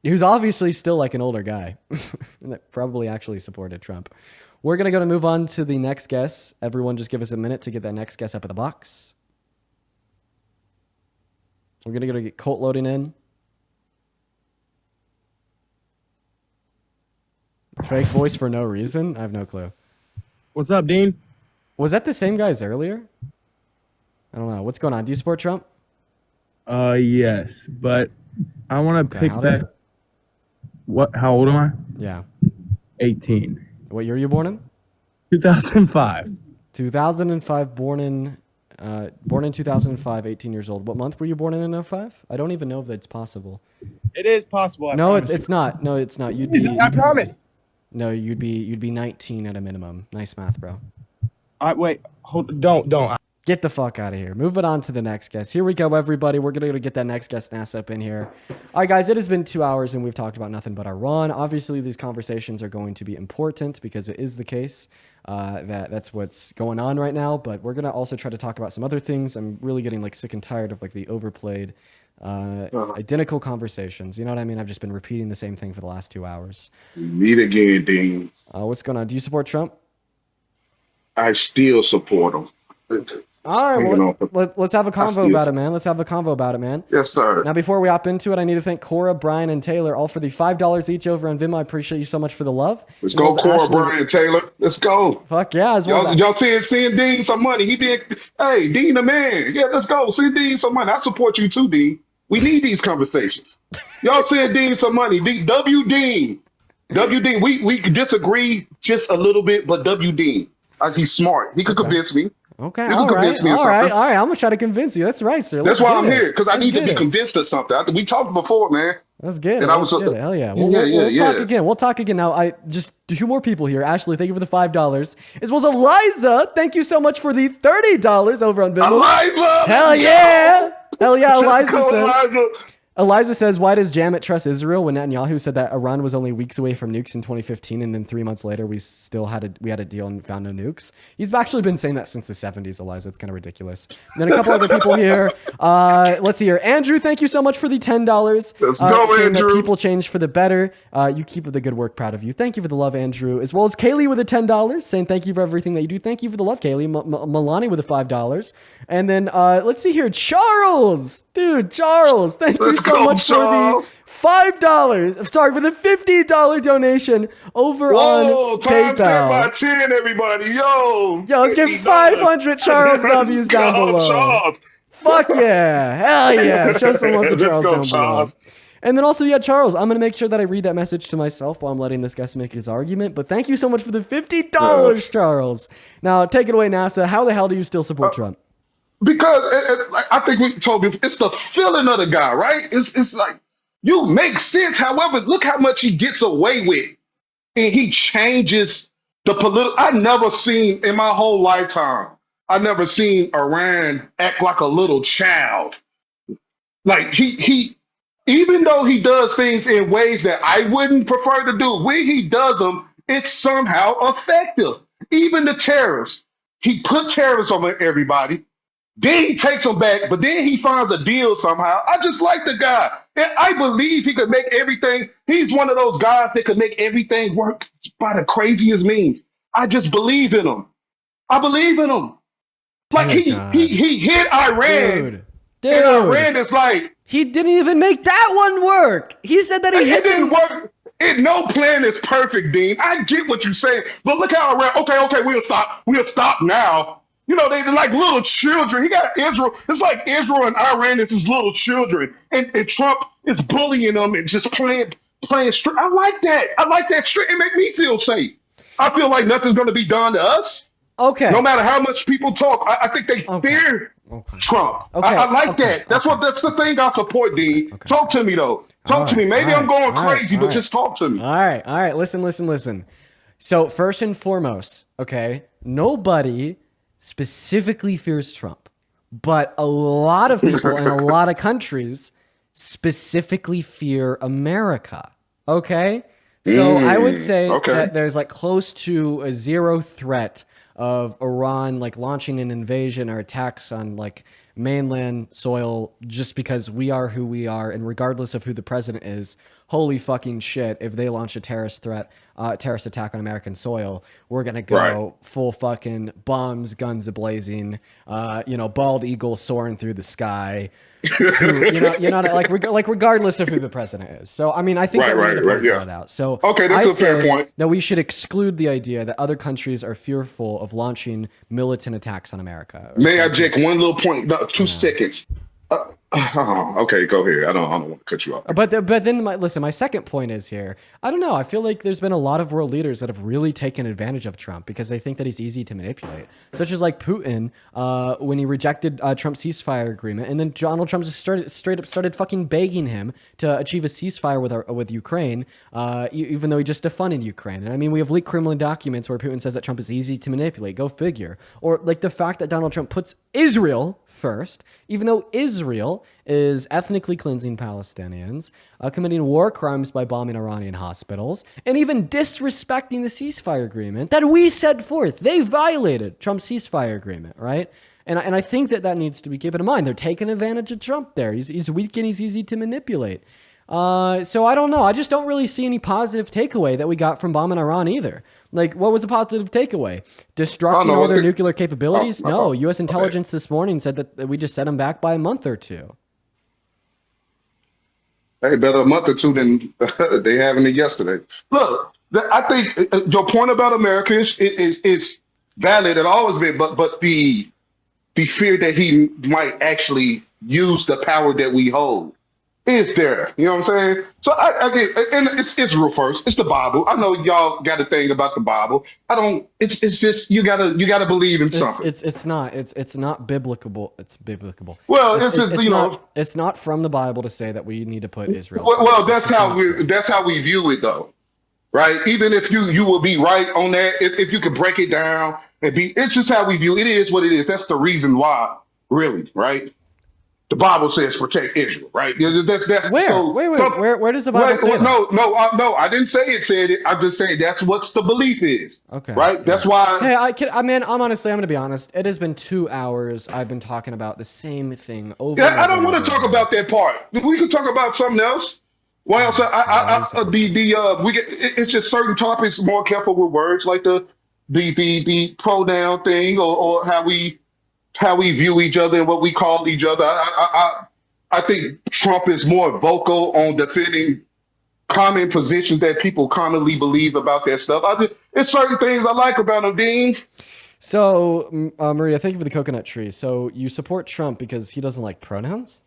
who's obviously still like an older guy that probably actually supported Trump. We're going to move on to the next guess. Everyone just give us a minute to get that next guess up in the box. We're going to get Colt loading in. Fake voice for no reason? I have no clue. What's up, Dean? Was that the same guy as earlier? I don't know. What's going on? Do you support Trump? Yes, but I want to pick back. What? How old am I? Yeah. 18. What year were you born in? 2005. 2005, born in 2005, 18 years old. What month were you born in 05? I don't even know if that's possible. It is possible. No, it's not. No, it's not. You'd be. I promise. No, you'd be 19 at a minimum. Nice math, bro. Wait. Hold. Don't. Get the fuck out of here. Moving on to the next guest. Here we go, everybody. We're going to get that next guest NASA up in here. All right, guys, it has been 2 hours and we've talked about nothing but Iran. Obviously, these conversations are going to be important because it is the case that's what's going on right now. But we're going to also try to talk about some other things. I'm really getting like sick and tired of like the overplayed identical conversations. You know what I mean? I've just been repeating the same thing for the last 2 hours. Meet again, Dean. What's going on? Do you support Trump? I still support him. All right, well, let's have a convo about it, man. Let's have a convo about it, man. Yes, sir. Now, before we hop into it, I need to thank Cora, Brian, and Taylor, all for the $5 each over on Venmo. I appreciate you so much for the love. Let's go, Cora, Brian, Taylor. Let's go. Fuck yeah. As well y'all send Dean some money. He did. Hey, Dean the man. Yeah, let's go. Send Dean some money. I support you too, Dean. We need these conversations. Y'all send Dean some money. W. Dean. We disagree just a little bit, but W. Dean. He's smart. He could convince me. Okay, all right. I'm going to try to convince you. That's right, sir. That's why I'm here, because I need to be convinced of something. We talked before, man. Let's get it. Let's get it. Hell yeah. We'll talk again. We'll talk again. Now, I just 2 more people here. Ashley, thank you for the $5. As well as Eliza, thank you so much for the $30 over on Venmo. Eliza! Hell yeah! Hell yeah, Eliza says, why does Jammeh trust Israel when Netanyahu said that Iran was only weeks away from nukes in 2015 and then 3 months later we had a deal and found no nukes? He's actually been saying that since the 70s, Eliza. It's kind of ridiculous. And then a couple other people here. Let's see here. Andrew, thank you so much for the $10. Let's go, Andrew. People change for the better. You keep the good work. Proud of you. Thank you for the love, Andrew. As well as Kaylee with a $10 saying thank you for everything that you do. Thank you for the love, Kaylee. Milani with a $5. And then let's see here. Charles. Dude, Charles, thank you so much for the $5. Sorry, for the $50 donation over on PayPal. By 10, everybody. Yo, let's get 500 Charles W's down below. Charles. Fuck yeah. Hell yeah. Show some love to Charles down below. And then also, Charles, I'm going to make sure that I read that message to myself while I'm letting this guest make his argument. But thank you so much for the $50, Charles. Now, take it away, NASA. How the hell do you still support Trump? Because I think we told you, it's the feeling of the guy, right? It's like, you make sense. However, look how much he gets away with. And he changes the political. I never seen in my whole lifetime, I never seen Iran act like a little child. Like he even though he does things in ways that I wouldn't prefer to do, when he does them, it's somehow effective. Even the terrorists, he put terrorists on everybody. Then he takes them back, but then he finds a deal somehow. I just like the guy. And I believe he could make everything. He's one of those guys that could make everything work by the craziest means. I just believe in him. I believe in him. Like he hit Iran. Dude. And Iran is like, he didn't even make that one work. He said that it didn't work. No plan is perfect, Dean. I get what you're saying, but look how Iran. Okay, we'll stop now. You know, they're like little children. He got Israel. It's like Israel and Iran is his little children. And Trump is bullying them and just playing straight. I like that. I like that straight. It makes me feel safe. I feel like nothing's going to be done to us. Okay. No matter how much people talk, I think they fear Trump. Okay. I like that. That's the thing I support, Dean. Okay. Talk to me, though. Talk to me. Maybe I'm going crazy, but just talk to me. All right. Listen. So first and foremost, okay, nobody specifically fears Trump, but a lot of people in a lot of countries specifically fear America. Okay? So I would say that there's like close to a zero threat of Iran like launching an invasion or attacks on like mainland soil just because we are who we are, and regardless of who the president is, holy fucking shit, if they launch a terrorist attack on American soil, we're gonna go full fucking bombs, guns a-blazing, bald eagle soaring through the sky. Like regardless of who the president is. So I mean, I think that we need to point that out. So okay, that's a fair point. That we should exclude the idea that other countries are fearful of launching militant attacks on America. May I, Jake, one little point? No, 2 seconds. Okay, go ahead. I don't want to cut you off. But then my second point is here. I don't know. I feel like there's been a lot of world leaders that have really taken advantage of Trump because they think that he's easy to manipulate, such as like Putin when he rejected Trump's ceasefire agreement, and then Donald Trump just straight up started fucking begging him to achieve a ceasefire with Ukraine, even though he just defunded Ukraine. And I mean, we have leaked Kremlin documents where Putin says that Trump is easy to manipulate. Go figure. Or like the fact that Donald Trump puts Israel first, even though Israel is ethnically cleansing Palestinians, committing war crimes by bombing Iranian hospitals, and even disrespecting the ceasefire agreement that we set forth. They violated Trump's ceasefire agreement, right? And I think that needs to be kept in mind. They're taking advantage of Trump there. He's weak and he's easy to manipulate. So I don't know. I just don't really see any positive takeaway that we got from bombing Iran either. Like, what was a positive takeaway? Destructing all their nuclear capabilities? No. U.S. intelligence this morning said that we just set them back by a month or two. Hey, better a month or two than they having it yesterday. Look, I think your point about America is valid. It always been, but the fear that he might actually use the power that we hold is there. You know what I'm saying? So I get, and it's Israel first. It's the Bible. I know y'all got a thing about the Bible. I don't. It's just you gotta believe in something. It's not biblical. It's biblical. Well, it's not from the Bible to say that we need to put Israel. Well, that's how we view it though, right? Even if you will be right on that, if you could break it down and it's just how we view it. It is what it is. That's the reason why, really, right? The Bible says protect Israel, right? That's where? So, where does the Bible say that? No, I didn't say it said it. I'm just saying that's what the belief is. Okay. Right? That's why. Hey, I'm going to be honest. It has been 2 hours. I've been talking about the same thing over. Yeah, I don't want to talk about that part. We can talk about something else. Why else? It's just certain topics. More careful with words, like the pronoun thing, or how we view each other and what we call each other. I think Trump is more vocal on defending common positions that people commonly believe about that stuff. It's certain things I like about him, Dean. So, Maria, thank you for the coconut tree. So you support Trump because he doesn't like pronouns?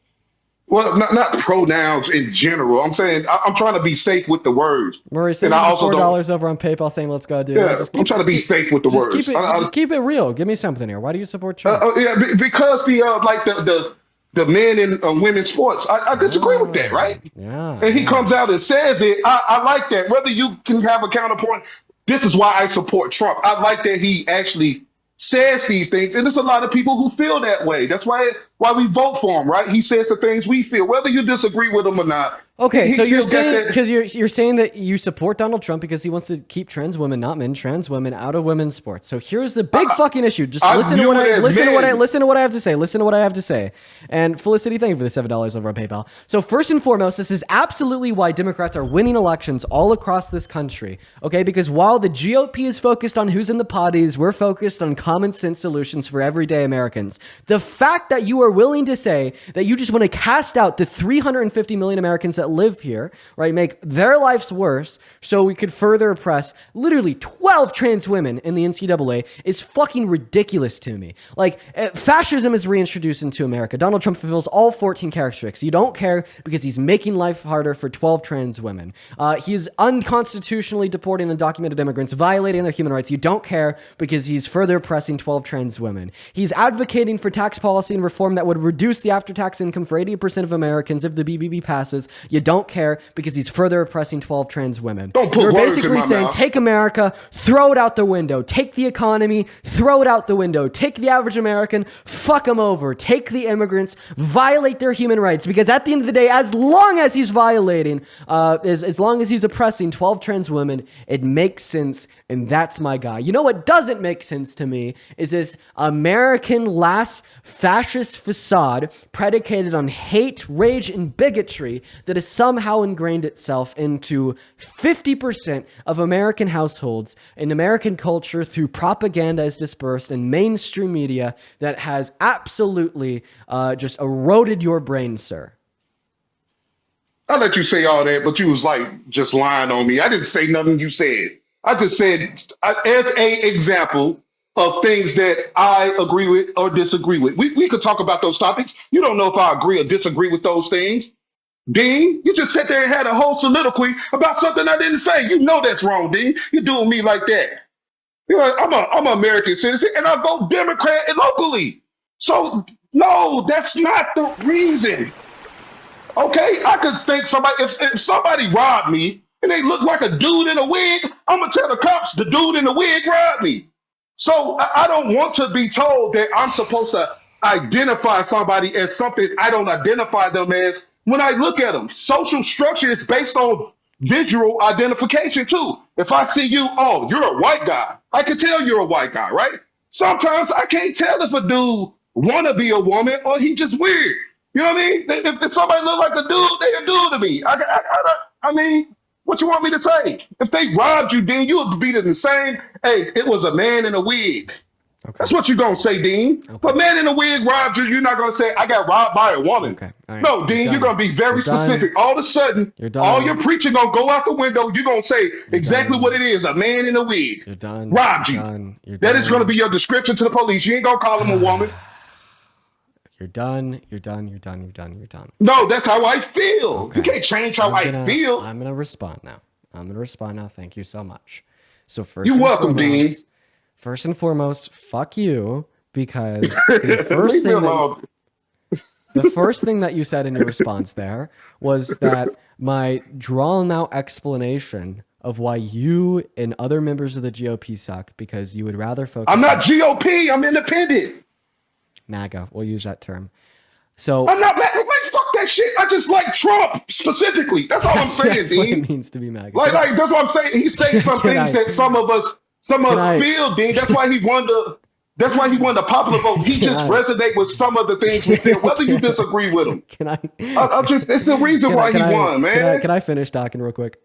Well, not pronouns in general. I'm saying I'm trying to be safe with the words. Maria, send me $4 over on PayPal saying let's go, dude. Yeah, I'm trying to be safe with the words. Just keep it real. Give me something here. Why do you support Trump? Because the men and women's sports. I disagree with that, right? Yeah. And he comes out and says it. I like that. Whether you can have a counterpoint, this is why I support Trump. I like that he actually says these things, and there's a lot of people who feel that way. That's why we vote for him, right? He says the things we feel, whether you disagree with him or not. Okay, so you're saying because you're saying that you support Donald Trump because he wants to keep trans women out of women's sports. So here's the big fucking issue. Just listen to what I have to say. Listen to what I have to say. And Felicity, thank you for the $7 over on PayPal. So first and foremost, this is absolutely why Democrats are winning elections all across this country. Okay, because while the GOP is focused on who's in the potties, we're focused on common sense solutions for everyday Americans. The fact that you are willing to say that you just want to cast out the 350 million Americans that live here, right, make their lives worse so we could further oppress literally 12 trans women in the NCAA is fucking ridiculous to me. Like, fascism is reintroduced into America. Donald Trump fulfills all 14 characteristics. You don't care because he's making life harder for 12 trans women. He is unconstitutionally deporting undocumented immigrants, violating their human rights. You don't care because he's further oppressing 12 trans women. He's advocating for tax policy and reform that would reduce the after-tax income for 80% of Americans if the BBB passes. You don't care because he's further oppressing 12 trans women. You're basically saying, take America, throw it out the window. Take the economy, throw it out the window. Take the average American, fuck them over. Take the immigrants, violate their human rights. Because at the end of the day, as long as he's violating, as long as he's oppressing 12 trans women, it makes sense, and that's my guy. You know what doesn't make sense to me is this American last fascist facade predicated on hate, rage, and bigotry that has somehow ingrained itself into 50% of American households and American culture through propaganda is dispersed in mainstream media that has absolutely just eroded your brain, sir. I let you say all that, but you was like just lying on me. I didn't say nothing you said. I just said as a example of things that I agree with or disagree with. We could talk about those topics. You don't know if I agree or disagree with those things. Dean, you just sat there and had a whole soliloquy about something I didn't say. You know that's wrong, Dean. You're doing me like that. You're like, I'm an American citizen and I vote Democrat locally. So no, that's not the reason. Okay, I could think somebody if somebody robbed me and they look like a dude in a wig, I'm gonna tell the cops the dude in the wig robbed me. So I don't want to be told that I'm supposed to identify somebody as something I don't identify them as when I look at them. Social structure is based on visual identification too. If I see you, oh, you're a white guy. I can tell you're a white guy, right? Sometimes I can't tell if a dude wanna be a woman or he just weird. You know what I mean? If somebody look like a dude, they a dude to me. I mean, what you want me to say? If they robbed you, Dean, you would be the same. Hey, it was a man in a wig. Okay. That's what you're going to say, Dean. Okay. If a man in a wig robbed you, you're not going to say, I got robbed by a woman. Okay. All right. No, Dean, you're going to be very specific. All of a sudden, You're done. all your preaching going to go out the window. You're going to say exactly done. what it is. A man in a wig You're done. robbed You're you. done. You're That done. is going to be your description to the police. You ain't going to call him a woman. You're done. You're done. You're done. You're done. You're done. No, that's how I feel. Okay. You can't change how I feel. I'm gonna respond now. Thank you so much. So You're welcome, Dean. First and foremost, fuck you, because the first Leave me thing alone. the first thing that you said in your response there was that my drawn out explanation of why you and other members of the GOP suck because you would rather focus. I'm not GOP. I'm independent. MAGA. We'll use that term. So I'm not like fuck that shit. I just like Trump specifically. That's all I'm saying, that's what Dean. it means to be MAGA. Like that's what I'm saying. He says some Can things I- that some of us feel, Dean. That's why he won the. That's why he won the popular vote. He just resonate with some of the things we feel, whether you disagree with him. Can I? It's the reason why he won, man. Can I finish talking real quick?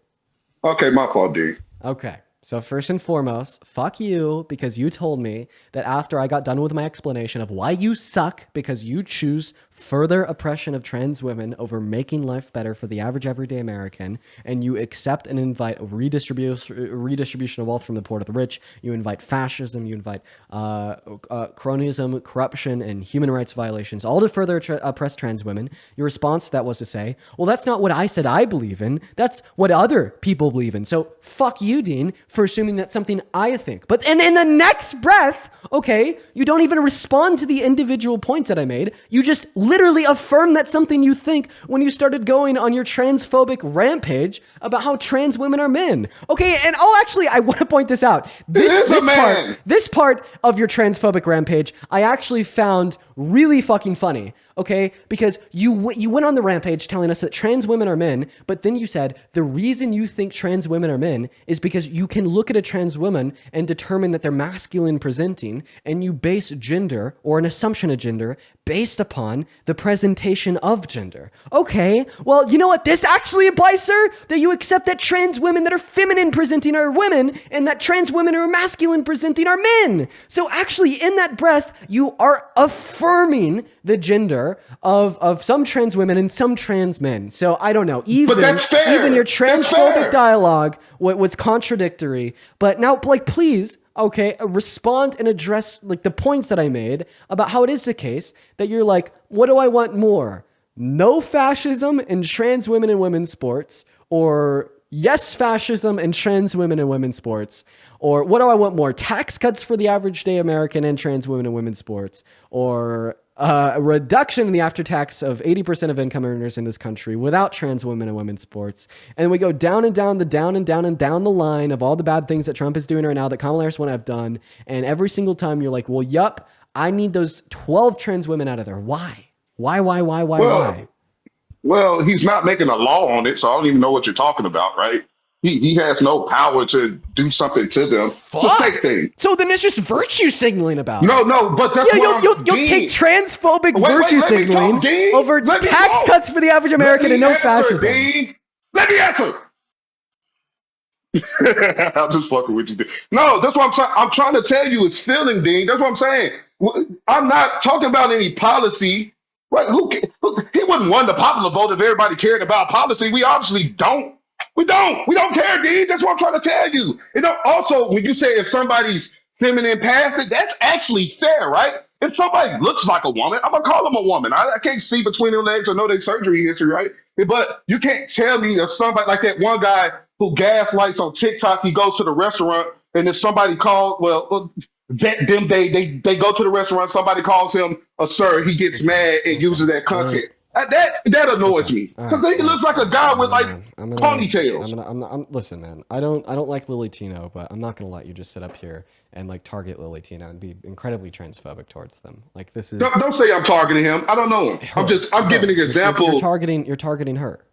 Okay, my fault, Dean. Okay. So first and foremost, fuck you, because you told me that after I got done with my explanation of why you suck, because you choose further oppression of trans women over making life better for the average everyday American, and you accept and invite a redistribution of wealth from the poor to the rich, you invite fascism, you invite cronyism, corruption, and human rights violations, all to further oppress trans women. Your response to that was to say, well, that's not what I said I believe in. That's what other people believe in. So fuck you, Dean, for assuming that's something I think. But and in the next breath, okay, you don't even respond to the individual points that I made. You just literally affirm that's something you think when you started going on your transphobic rampage about how trans women are men. Okay, and actually, I want to point this out. This part of your transphobic rampage, I actually found really fucking funny. Okay, because you went on the rampage telling us that trans women are men, but then you said the reason you think trans women are men is because you can look at a trans woman and determine that they're masculine presenting, and you base gender or an assumption of gender based upon the presentation of gender. Okay, well, you know what this actually implies, sir? That you accept that trans women that are feminine presenting are women, and that trans women who are masculine presenting are men. So actually, in that breath, you are affirming the gender of some trans women and some trans men. So I don't know. But that's fair. Even your That's transphobic fair. dialogue was contradictory. But now, like, please, okay, respond and address like the points that I made about how it is the case that you're like, what do I want more? No fascism in trans women and women's sports, or yes fascism and trans women and women's sports, or what do I want more? Tax cuts for the average day American and trans women and women's sports, or a reduction in the after tax of 80% of income earners in this country without trans women and women's sports. And we go down and down the line of all the bad things that Trump is doing right now that Kamala Harris wouldn't have done. And every single time you're like, well, yup, I need those 12 trans women out of there. Why? Why? Well, he's not making a law on it, so I don't even know what you're talking about, right? He has no power to do something to them. It's a Fuck. fake thing. So then it's just virtue signaling about it. No, but that's Yeah, what you'll take transphobic virtue let me signaling talk, Dean. over Let me tax talk. cuts for the average American and no fascism. Dean. Let me answer. I'm just fucking with you, Dean. No, that's what I'm trying to tell you is feeling, Dean. That's what I'm saying. I'm not talking about any policy. Right? He wouldn't won the popular vote if everybody cared about policy. We obviously don't. We don't care, Dean. That's what I'm trying to tell you. You know, also, when you say if somebody's feminine past it, that's actually fair, right? If somebody looks like a woman, I'm gonna call them a woman. I can't see between their legs or know their surgery history, right? But you can't tell me if somebody like that one guy who gaslights on TikTok, he goes to the restaurant, and if somebody called, well, vet them, they go to the restaurant, somebody calls him a sir, he gets mad and uses that content. That annoys me because he looks like a guy with like ponytails. Listen, man. I don't like Lily Tino, but I'm not gonna let you just sit up here and like target Lily Tino and be incredibly transphobic towards them. Like this is. Don't say I'm targeting him. I don't know him. I'm giving an example. You're targeting her.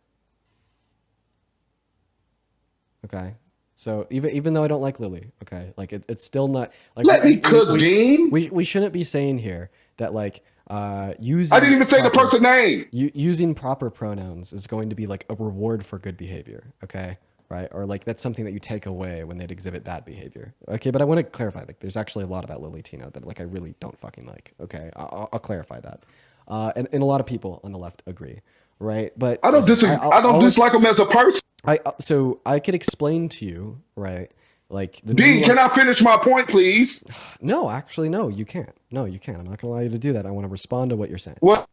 Okay. So even though I don't like Lily, okay, like it's still not like. Let me cook, Dean. We shouldn't be saying here that like using. I didn't even say the person's name. Using proper pronouns is going to be like a reward for good behavior, okay, right? Or like that's something that you take away when they'd exhibit bad behavior, okay. But I want to clarify, like, there's actually a lot about Lily Tino that like I really don't fucking like, okay. I'll clarify that, and a lot of people on the left agree, right? But I don't disagree. I don't dislike him as a person. So I could explain to you, right? Like, Dean, can I finish my point, please? No, actually, no, you can't. No, you can't. I'm not gonna allow you to do that. I want to respond to what you're saying. What?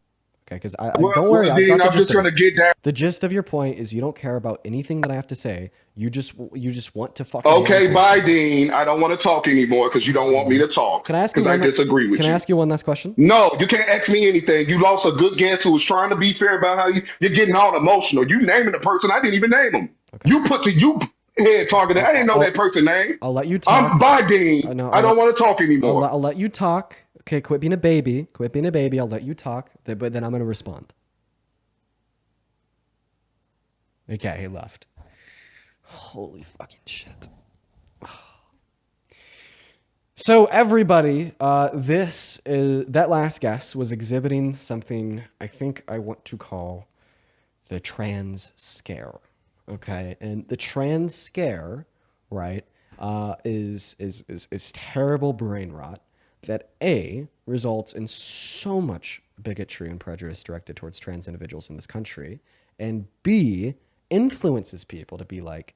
Okay, because don't worry. Dean, I'm just trying to get down. The gist of your point is you don't care about anything that I have to say. You just want to fucking. Okay, bye, Dean. I don't want to talk anymore because you don't want me to talk. Can I ask you? Because I disagree with you. Can I ask you one last question? No, you can't ask me anything. You lost a good guest who was trying to be fair about how you're getting all emotional. You naming the person, I didn't even name him. Okay. You head targeted. I didn't know that person's name. I'll let you talk. I'm bye, Dean. I don't want to talk anymore. I'll let you talk. Okay, quit being a baby. Quit being a baby. I'll let you talk. But then I'm going to respond. Okay, he left. Holy fucking shit. So everybody, that last guest was exhibiting something I think I want to call the trans scare. Okay, and the trans scare, right, is terrible brain rot that results in so much bigotry and prejudice directed towards trans individuals in this country, and B, influences people to be like,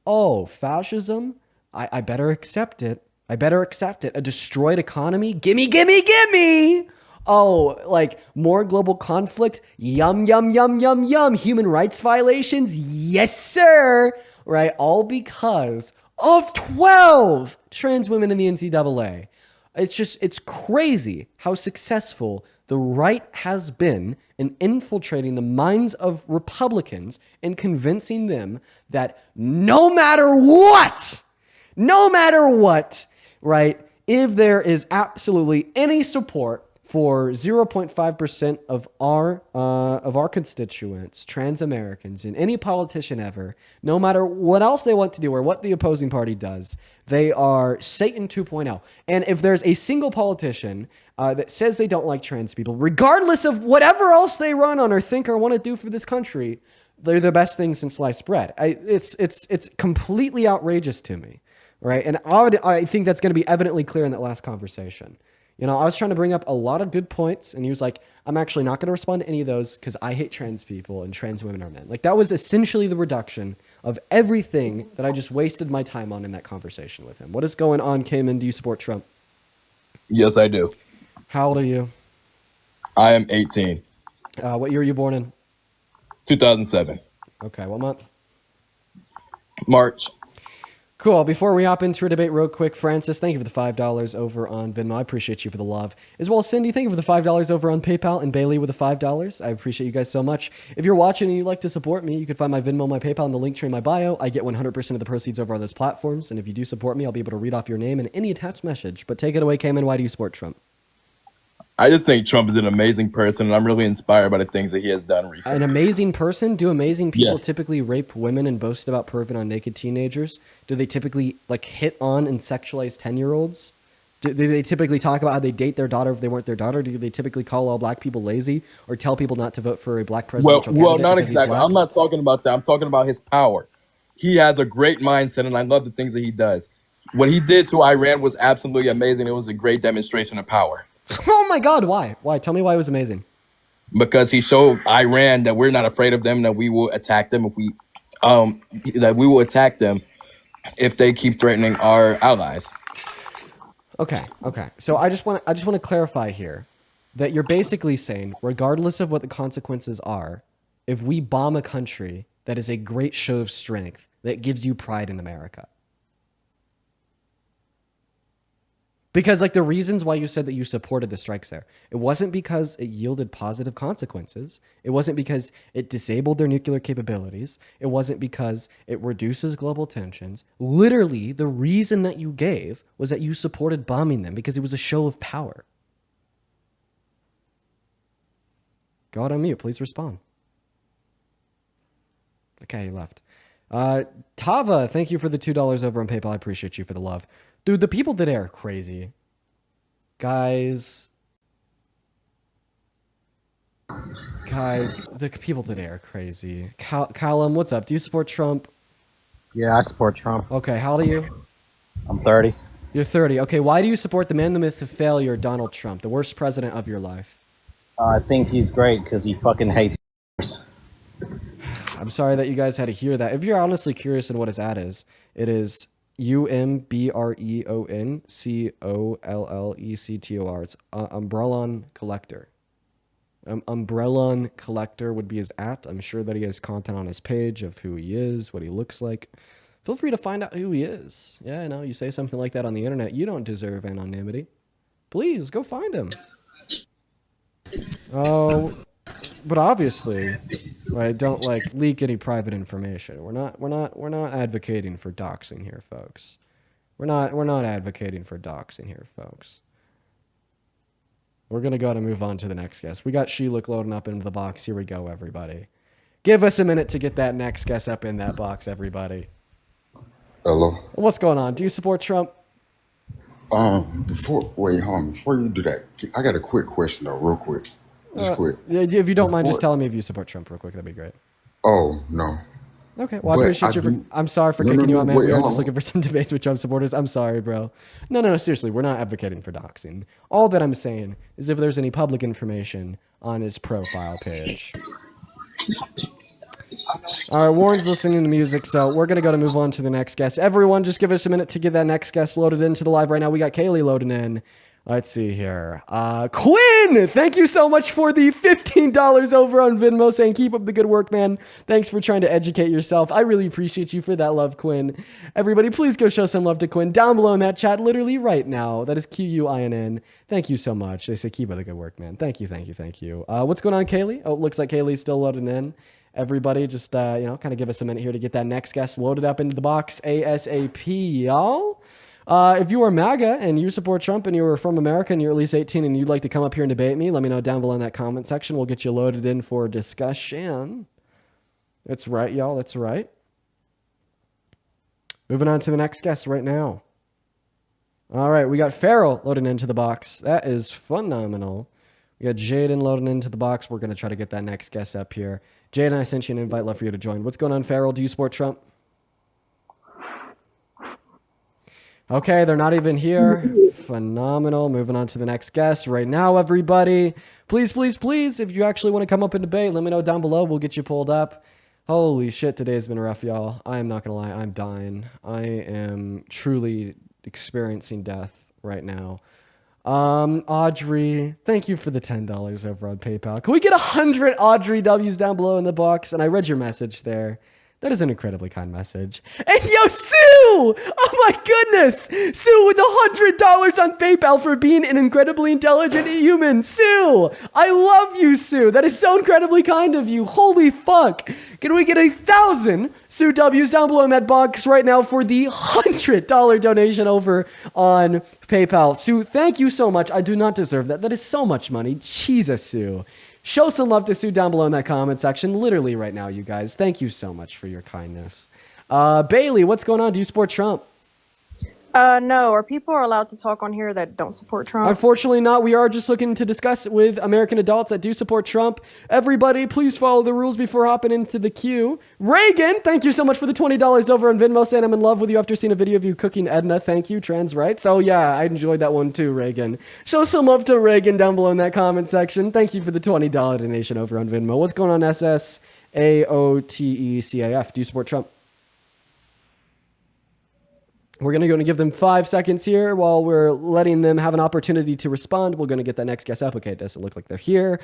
oh, fascism, I better accept it. I better accept it. A destroyed economy, gimme. Oh, like more global conflict, yum. Human rights violations, yes, sir. Right, all because of 12 trans women in the NCAA. It's crazy how successful the right has been in infiltrating the minds of Republicans and convincing them that no matter what, right, if there is absolutely any support for 0.5% of our constituents, trans Americans, and any politician ever, no matter what else they want to do or what the opposing party does, they are Satan 2.0. And if there's a single politician that says they don't like trans people, regardless of whatever else they run on or think or want to do for this country, they're the best thing since sliced bread. It's completely outrageous to me, right? And I think that's going to be evidently clear in that last conversation. You know, I was trying to bring up a lot of good points, and he was like, I'm actually not going to respond to any of those because I hate trans people and trans women are men. Like, that was essentially the reduction of everything that I just wasted my time on in that conversation with him. What is going on, Cayman? Do you support Trump? Yes, I do. How old are you? I am 18. What year were you born in? 2007. Okay, what month? March. Cool. Before we hop into a debate real quick, Francis, thank you for the $5 over on Venmo. I appreciate you for the love. As well as Cindy, thank you for the $5 over on PayPal, and Bailey with the $5. I appreciate you guys so much. If you're watching and you'd like to support me, you can find my Venmo, my PayPal, and the link tree in my bio. I get 100% of the proceeds over on those platforms, and if you do support me, I'll be able to read off your name and any attached message. But take it away, Cayman. Why do you support Trump? I just think Trump is an amazing person, and I'm really inspired by the things that he has done An recently. amazing person? Do amazing people Yeah. typically rape women and boast about perving on naked teenagers? Do they typically like hit on and sexualize 10-year-olds? Do they typically talk about how they date their daughter if they weren't their daughter? Do they typically call all black people lazy or tell people not to vote for a black presidential Well, candidate not because he's exactly. black? I'm not talking about that. I'm talking about his power. He has a great mindset, and I love the things that he does. What he did to Iran was absolutely amazing. It was a great demonstration of power Oh my God, why? Why? Tell me why it was amazing. because he showed Iran that we're not afraid of them, that we will attack them that we will attack them if they keep threatening our allies. Okay. So I just want to clarify here that you're basically saying, regardless of what the consequences are, if we bomb a country, that is a great show of strength that gives you pride in America. Because like the reasons why you said that you supported the strikes there, it wasn't because it yielded positive consequences. It wasn't because it disabled their nuclear capabilities. It wasn't because it reduces global tensions. Literally, the reason that you gave was that you supported bombing them because it was a show of power. Go out on mute. Please respond. Okay, you left. Tava, thank you for the $2 over on PayPal. I appreciate you for the love. Dude, the people today are crazy. Guys, the people today are crazy. Callum, what's up? Do you support Trump? Yeah, I support Trump. Okay, how old are you? I'm 30. You're 30. Okay, why do you support the man, the myth, the failure, Donald Trump, the worst president of your life? I think he's great because he fucking hates. I'm sorry that you guys had to hear that. If you're honestly curious in what his ad is, it is UMBREONCOLLECTOR. It's Umbrellon Collector. Umbrellon Collector would be his at. I'm sure that he has content on his page of who he is, what he looks like. Feel free to find out who he is. Yeah, I know, you say something like that on the internet, you don't deserve anonymity. Please, go find him. Oh, but obviously, right, don't like leak any private information. We're not advocating for doxing here, folks. We're not advocating for doxing here, folks. We're gonna go to move on to the next guest. We got Shelook loading up into the box. Here we go, everybody. Give us a minute to get that next guest up in that box, everybody. Hello. What's going on? Do you support Trump? Before you do that, I got a quick question though, real quick. Just quick. If you don't mind, just Before, telling me if you support Trump real quick. That'd be great. oh no. Okay, well, I But appreciate I you. do I'm sorry for no kicking you no out, man. wait, We are hold just on. looking for some debates with Trump supporters. I'm sorry, bro. No, seriously, we're not advocating for doxing. All that I'm saying is if there's any public information on his profile page. All right, Warren's listening to music, so we're going to go to move on to the next guest. Everyone, just give us a minute to get that next guest loaded into the live right now. We got Kaylee loading in. Let's see here. Quinn, thank you so much for the $15 over on Venmo, saying keep up the good work, man. Thanks for trying to educate yourself. I really appreciate you for that love, Quinn. Everybody, please go show some love to Quinn down below in that chat, literally right now. That is QUINN. Thank you so much. They say keep up the good work, man. Thank you. What's going on, Kaylee? Oh, it looks like Kaylee's still loading in. Everybody, just kind of give us a minute here to get that next guest loaded up into the box ASAP, y'all. If you are MAGA and you support Trump and you are from America and you're at least 18 and you'd like to come up here and debate me, let me know down below in that comment section. We'll get you loaded in for discussion. That's right, y'all. That's right. Moving on to the next guest right now. All right, we got Farrell loading into the box. That is phenomenal. We got Jaden loading into the box. We're going to try to get that next guest up here. Jaden, I sent you an invite. Love for you to join. What's going on, Farrell? Do you support Trump? Okay, they're not even here. Phenomenal. Moving on to the next guest right now, everybody. Please, if you actually want to come up and debate, let me know down below. We'll get you pulled up. Holy shit, today's been rough, y'all. I am not going to lie. I'm dying. I am truly experiencing death right now. Audrey, thank you for the $10 over on PayPal. Can we get 100 Audrey W's down below in the box? And I read your message there. That is an incredibly kind message. And yo, Sue! Oh my goodness! Sue with $100 on PayPal for being an incredibly intelligent human. Sue! I love you, Sue. That is so incredibly kind of you. Holy fuck. Can we get 1,000 Sue W's down below in that box right now for the $100 donation over on PayPal? Sue, thank you so much. I do not deserve that. That is so much money. Jesus, Sue. Show some love to Sue down below in that comment section, literally right now, you guys. Thank you so much for your kindness. Bailey, what's going on? Do you support Trump? No. Are people allowed to talk on here that don't support Trump? Unfortunately not. We are just looking to discuss with American adults that do support Trump. Everybody, please follow the rules before hopping into the queue. Reagan, thank you so much for the $20 over on Venmo, saying I'm in love with you after seeing a video of you cooking Edna. Thank you, trans rights. Oh yeah, I enjoyed that one too, Reagan. Show some love to Reagan down below in that comment section. Thank you for the $20 donation over on Venmo. What's going on, SSAOTECAF? Do you support Trump? We're going to give them 5 seconds here while we're letting them have an opportunity to respond. We're going to get that next guest up. Okay, it doesn't look like they're here.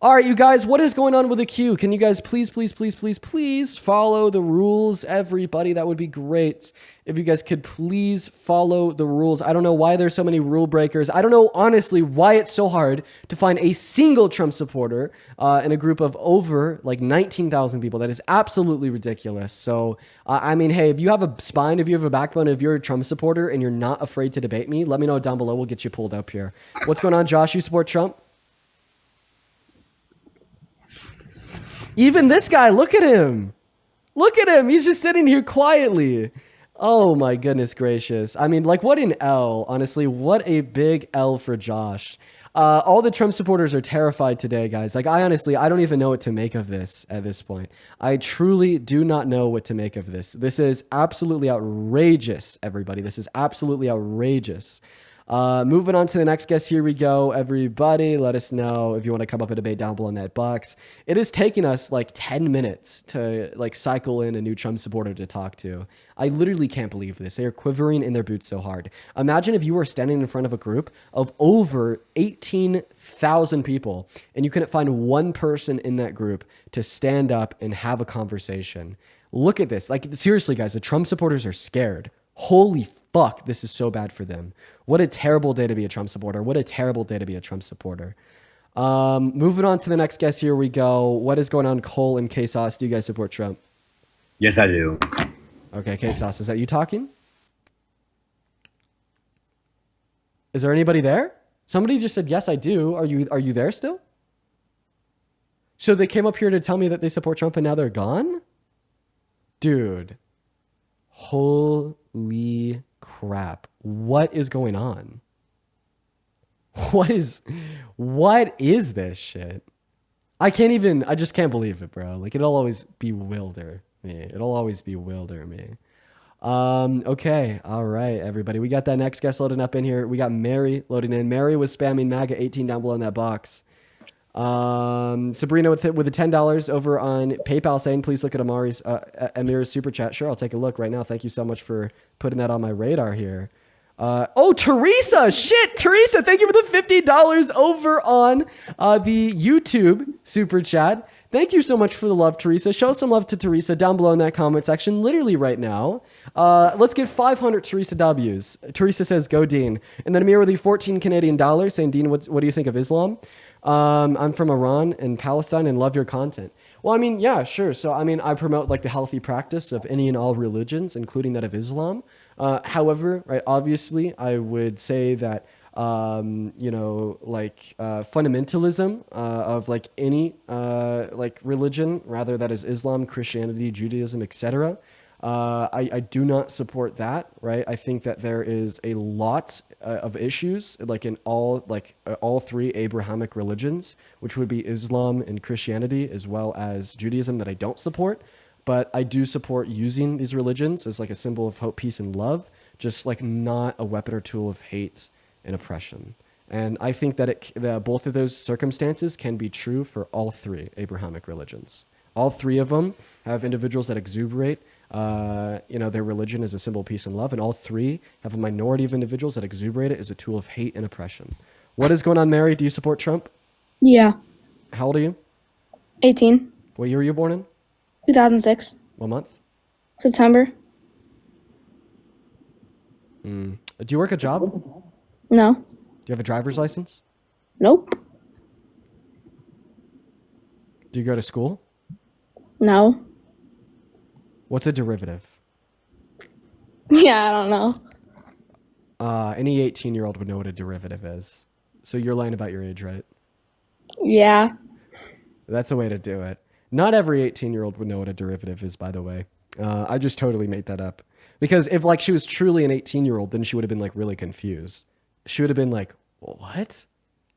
All right, you guys, what is going on with the queue? Can you guys please follow the rules, everybody? That would be great if you guys could please follow the rules. I don't know why there's so many rule breakers. I don't know, honestly, why it's so hard to find a single Trump supporter in a group of over like 19,000 people. That is absolutely ridiculous. So, I mean, hey, if you have a spine, if you have a backbone, if you're a Trump supporter and you're not afraid to debate me, let me know down below. We'll get you pulled up here. What's going on, Josh? You support Trump? Even this guy, look at him. Look at him. He's just sitting here quietly. Oh my goodness gracious. I mean, like, what an L, honestly. What a big L for Josh. All the Trump supporters are terrified today, guys. Like, I don't even know what to make of this at this point. I truly do not know what to make of this. This is absolutely outrageous, everybody. This is absolutely outrageous. Moving on to the next guest. Here we go, everybody. Let us know if you want to come up and debate down below in that box. It is taking us like 10 minutes to like cycle in a new Trump supporter to talk to. I literally can't believe this. They are quivering in their boots so hard. Imagine if you were standing in front of a group of over 18,000 people and you couldn't find one person in that group to stand up and have a conversation. Look at this. Like, seriously, guys, the Trump supporters are scared. Holy fuck, this is so bad for them. What a terrible day to be a Trump supporter. What a terrible day to be a Trump supporter. Moving on to the next guest. Here we go. What is going on, Cole and K-Sauce? Do you guys support Trump? Yes, I do. Okay, K-Sauce, is that you talking? Is there anybody there? Somebody just said, yes, I do. Are you there still? So they came up here to tell me that they support Trump and now they're gone? Dude. Holy crap. What is going on? What is this shit? I just can't believe it, bro. Like, it'll always bewilder me. Okay. All right, everybody. We got that next guest loading up in here. We got Mary loading in. Mary was spamming Maga 18 down below in that box. Sabrina with the $10 over on PayPal saying, please look at Amir's super chat. Sure, I'll take a look right now. Thank you so much for putting that on my radar here. Teresa, Teresa, thank you for the $50 over on the YouTube super chat. Thank you so much for the love, Teresa. Show some love to Teresa down below in that comment section, literally right now. Let's get 500 Teresa W's. Teresa says, go Dean. And then Amir with the 14 Canadian dollars saying, Dean, what do you think of Islam? I'm from Iran and Palestine and love your content. Well, I mean, yeah, sure. So, I mean, I promote like the healthy practice of any and all religions, including that of Islam. However, right, obviously, I would say that, fundamentalism of like any like religion, rather that is Islam, Christianity, Judaism, etc. I do not support that, right? I think that there is a lot of issues like in all three Abrahamic religions, which would be Islam and Christianity, as well as Judaism, that I don't support. But I do support using these religions as like a symbol of hope, peace, and love, just like not a weapon or tool of hate and oppression. And I think that both of those circumstances can be true for all three Abrahamic religions. All three of them have individuals that exuberate their religion as a symbol of peace and love, and all three have a minority of individuals that exuberate it as a tool of hate and oppression. What is going on, Mary? Do you support Trump? Yeah. How old are you? 18. What year were you born in? 2006. What month? September. Do you work a job? Do No. you have a driver's license? Nope. Do you go to school? No. What's a derivative? Yeah, I don't know. Any 18-year-old would know what a derivative is. So you're lying about your age, right? Yeah. That's a way to do it. Not every 18-year-old would know what a derivative is, by the way. I just totally made that up. Because if like she was truly an 18-year-old, then she would have been like really confused. She would have been like, what?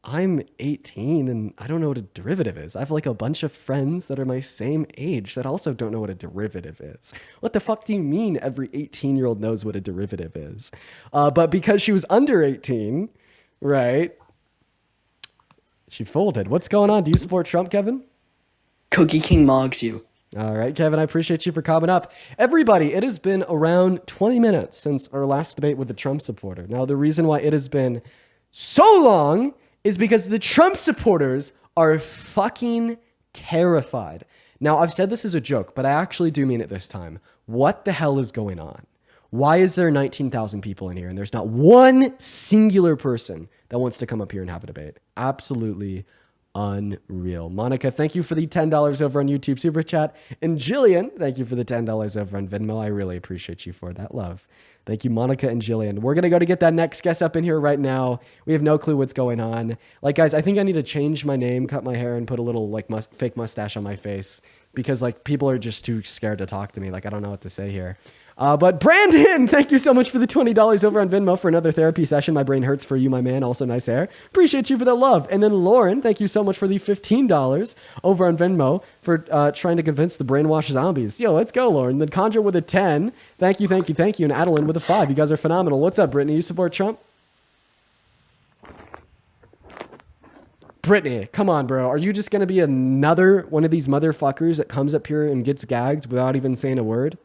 I'm 18 and I don't know what a derivative is. I have like a bunch of friends that are my same age that also don't know what a derivative is. What the fuck do you mean every 18-year-old knows what a derivative is? But because she was under 18, right? She folded. What's going on? Do you support Trump, Kevin? Cookie King mogs you. All right, Kevin, I appreciate you for coming up. Everybody, it has been around 20 minutes since our last debate with the Trump supporter. Now, the reason why it has been so long is because the Trump supporters are fucking terrified. Now, I've said this as a joke, but I actually do mean it this time. What the hell is going on? Why is there 19,000 people in here and there's not one singular person that wants to come up here and have a debate? Absolutely unreal. Monica, thank you for the $10 over on YouTube Super Chat. And Jillian, thank you for the $10 over on Venmo. I really appreciate you for that love. Thank you, Monica and Jillian. We're going to go to get that next guest up in here right now. We have no clue what's going on. Like, guys, I think I need to change my name, cut my hair, and put a little, like, fake mustache on my face because, like, people are just too scared to talk to me. Like, I don't know what to say here. But Brandon, thank you so much for the $20 over on Venmo for another therapy session. My brain hurts for you, my man. Also nice hair. Appreciate you for the love. And then Lauren, thank you so much for the $15 over on Venmo for trying to convince the brainwashed zombies. Yo, let's go, Lauren. Then Conjure with a 10. Thank you, thank you, thank you. And Adeline with a 5. You guys are phenomenal. What's up, Brittany? You support Trump? Brittany, come on, bro. Are you just going to be another one of these motherfuckers that comes up here and gets gagged without even saying a word?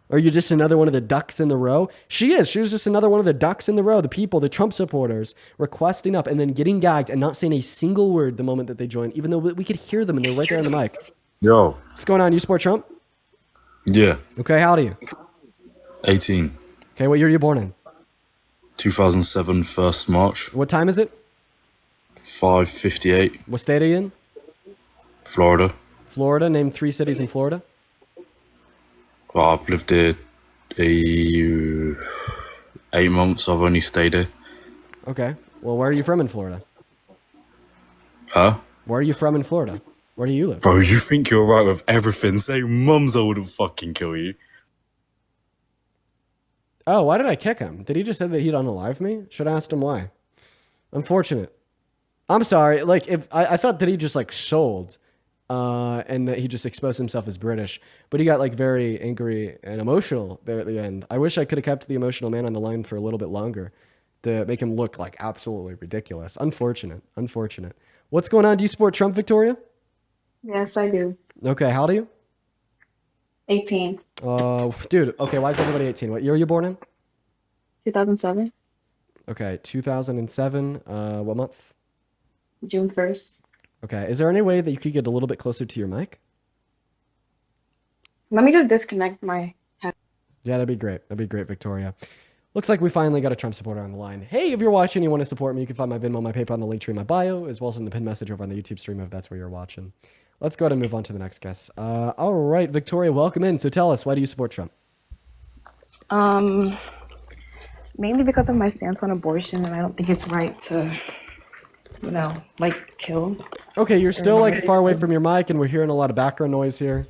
Or are you just another one of the ducks in the row? She is. She was just another one of the ducks in the row. The people, the Trump supporters, requesting up and then getting gagged and not saying a single word the moment that they join, even though we could hear them and they're right there on the mic. Yo. What's going on? You support Trump? Yeah. Okay, how old are you? 18. Okay, what year are you born in? 2007, 1st March. What time is it? 5:58. What state are you in? Florida. Florida. Name 3 cities in Florida. Well, I've lived here 8 months. I've only stayed here. Okay. Well, where are you from in Florida? Huh? Where are you from in Florida? Where do you live? Bro, you think you're right with everything. Say mums, I wouldn't fucking kill you. Oh, why did I kick him? Did he just say that he'd unalive me? Should have asked him why. Unfortunate. I'm sorry. Like, if I thought that he just like sold, and that he just exposed himself as British, but he got like very angry and emotional there at the end. I wish I could have kept the emotional man on the line for a little bit longer to make him look like absolutely ridiculous. Unfortunate. Unfortunate. What's going on? Do you support Trump, Victoria? Yes, I do. Okay. How old are you? 18. Dude. Okay. Why is everybody 18? What year are you born in? 2007. Okay. 2007. What month? June 1st. Okay. Is there any way that you could get a little bit closer to your mic? Let me just disconnect my head. Yeah, that'd be great. That'd be great, Victoria. Looks like we finally got a Trump supporter on the line. Hey, if you're watching and you want to support me, you can find my Venmo, my PayPal, and the link tree in my bio, as well as in the pinned message over on the YouTube stream if that's where you're watching. Let's go ahead and move on to the next guest. All right, Victoria, welcome in. So tell us, why do you support Trump? Mainly because of my stance on abortion, and I don't think it's right to, kill. Okay, you're still like far away from your mic, and we're hearing a lot of background noise here.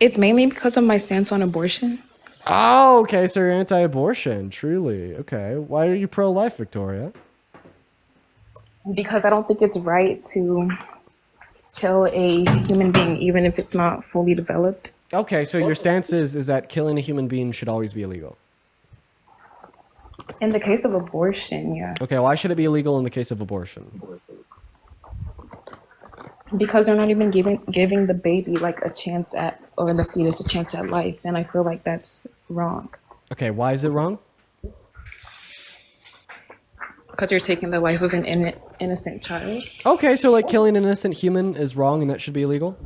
It's mainly because of my stance on abortion. Oh, okay, so you're anti-abortion, truly. Okay, why are you pro-life, Victoria? Because I don't think it's right to kill a human being, even if it's not fully developed. Okay, so your stance is that killing a human being should always be illegal. In the case of abortion, yeah. Okay, why should it be illegal in the case of abortion? Because they're not even giving the baby like a chance at, or the fetus a chance at life, and I feel like that's wrong. Okay, why is it wrong? Because you're taking the life of an innocent child. Okay, so like killing an innocent human is wrong and that should be illegal?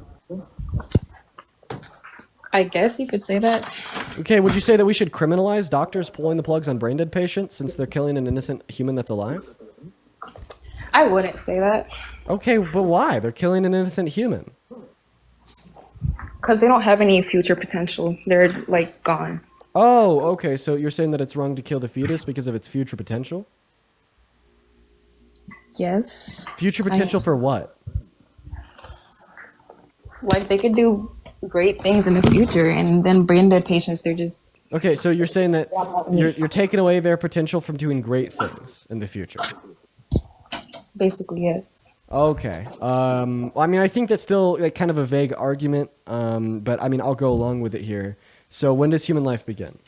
I guess you could say that. Okay, would you say that we should criminalize doctors pulling the plugs on brain dead patients since they're killing an innocent human that's alive? I wouldn't say that. Okay, but why? They're killing an innocent human. Because they don't have any future potential. They're like gone. Oh, okay. So you're saying that it's wrong to kill the fetus because of its future potential? Yes. Future potential for what? Like they could do great things in the future, and then brain dead patients, they're just. Okay, so you're saying that you're taking away their potential from doing great things in the future. Basically, yes. Okay. Well, I mean, I think that's still like kind of a vague argument, but I mean, I'll go along with it here. So when does human life begin?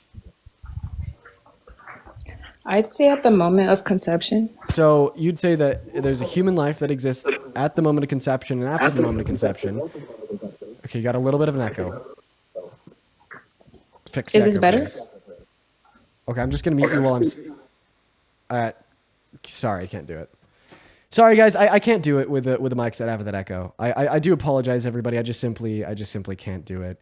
I'd say at the moment of conception. So you'd say that there's a human life that exists at the moment of conception and after the moment of conception. Okay, you got a little bit of an echo. Fix Is this echo, better? please. Okay, I'm just gonna mute you while I'm. Sorry, I can't do it. Sorry, guys, I can't do it with the mics that have that echo. I do apologize, everybody. I just simply can't do it.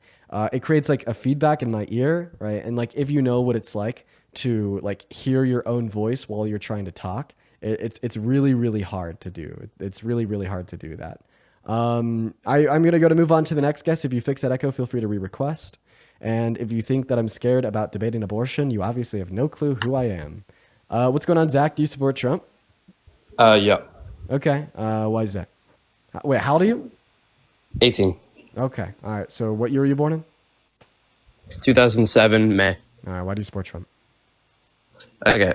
It creates like a feedback in my ear, right? And like if you know what it's like to like hear your own voice while you're trying to talk, it's really really hard to do. It's really really hard to do that. I'm gonna move on to the next guest. If you fix that echo, feel free to re-request. And if you think that I'm scared about debating abortion, you obviously have no clue who I am. What's going on, Zach? Do you support Trump? Yeah. Okay. Why is that? Wait, how old are you? 18. Okay. All right. So what year were you born in? 2007 May. All right. Why do you support Trump? Okay.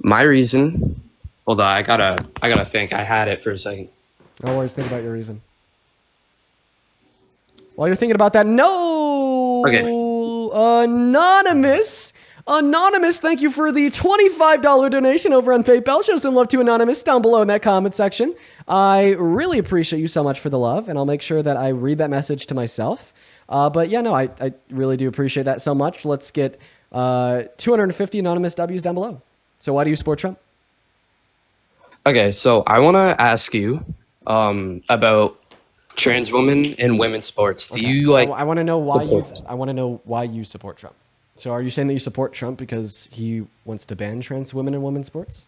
My reason. Hold on. I gotta think. I had it for a second. No worries. Think about your reason. While you're thinking about that, no. Okay. Anonymous, thank you for the $25 donation over on PayPal. Show some love to Anonymous down below in that comment section. I really appreciate you so much for the love, and I'll make sure that I read that message to myself. But yeah, no, I really do appreciate that so much. Let's get 250 Anonymous W's down below. So why do you support Trump? Okay, so I want to ask you about trans women in women's sports. Do you like? I want to know why you support Trump. So are you saying that you support Trump because he wants to ban trans women in women's sports?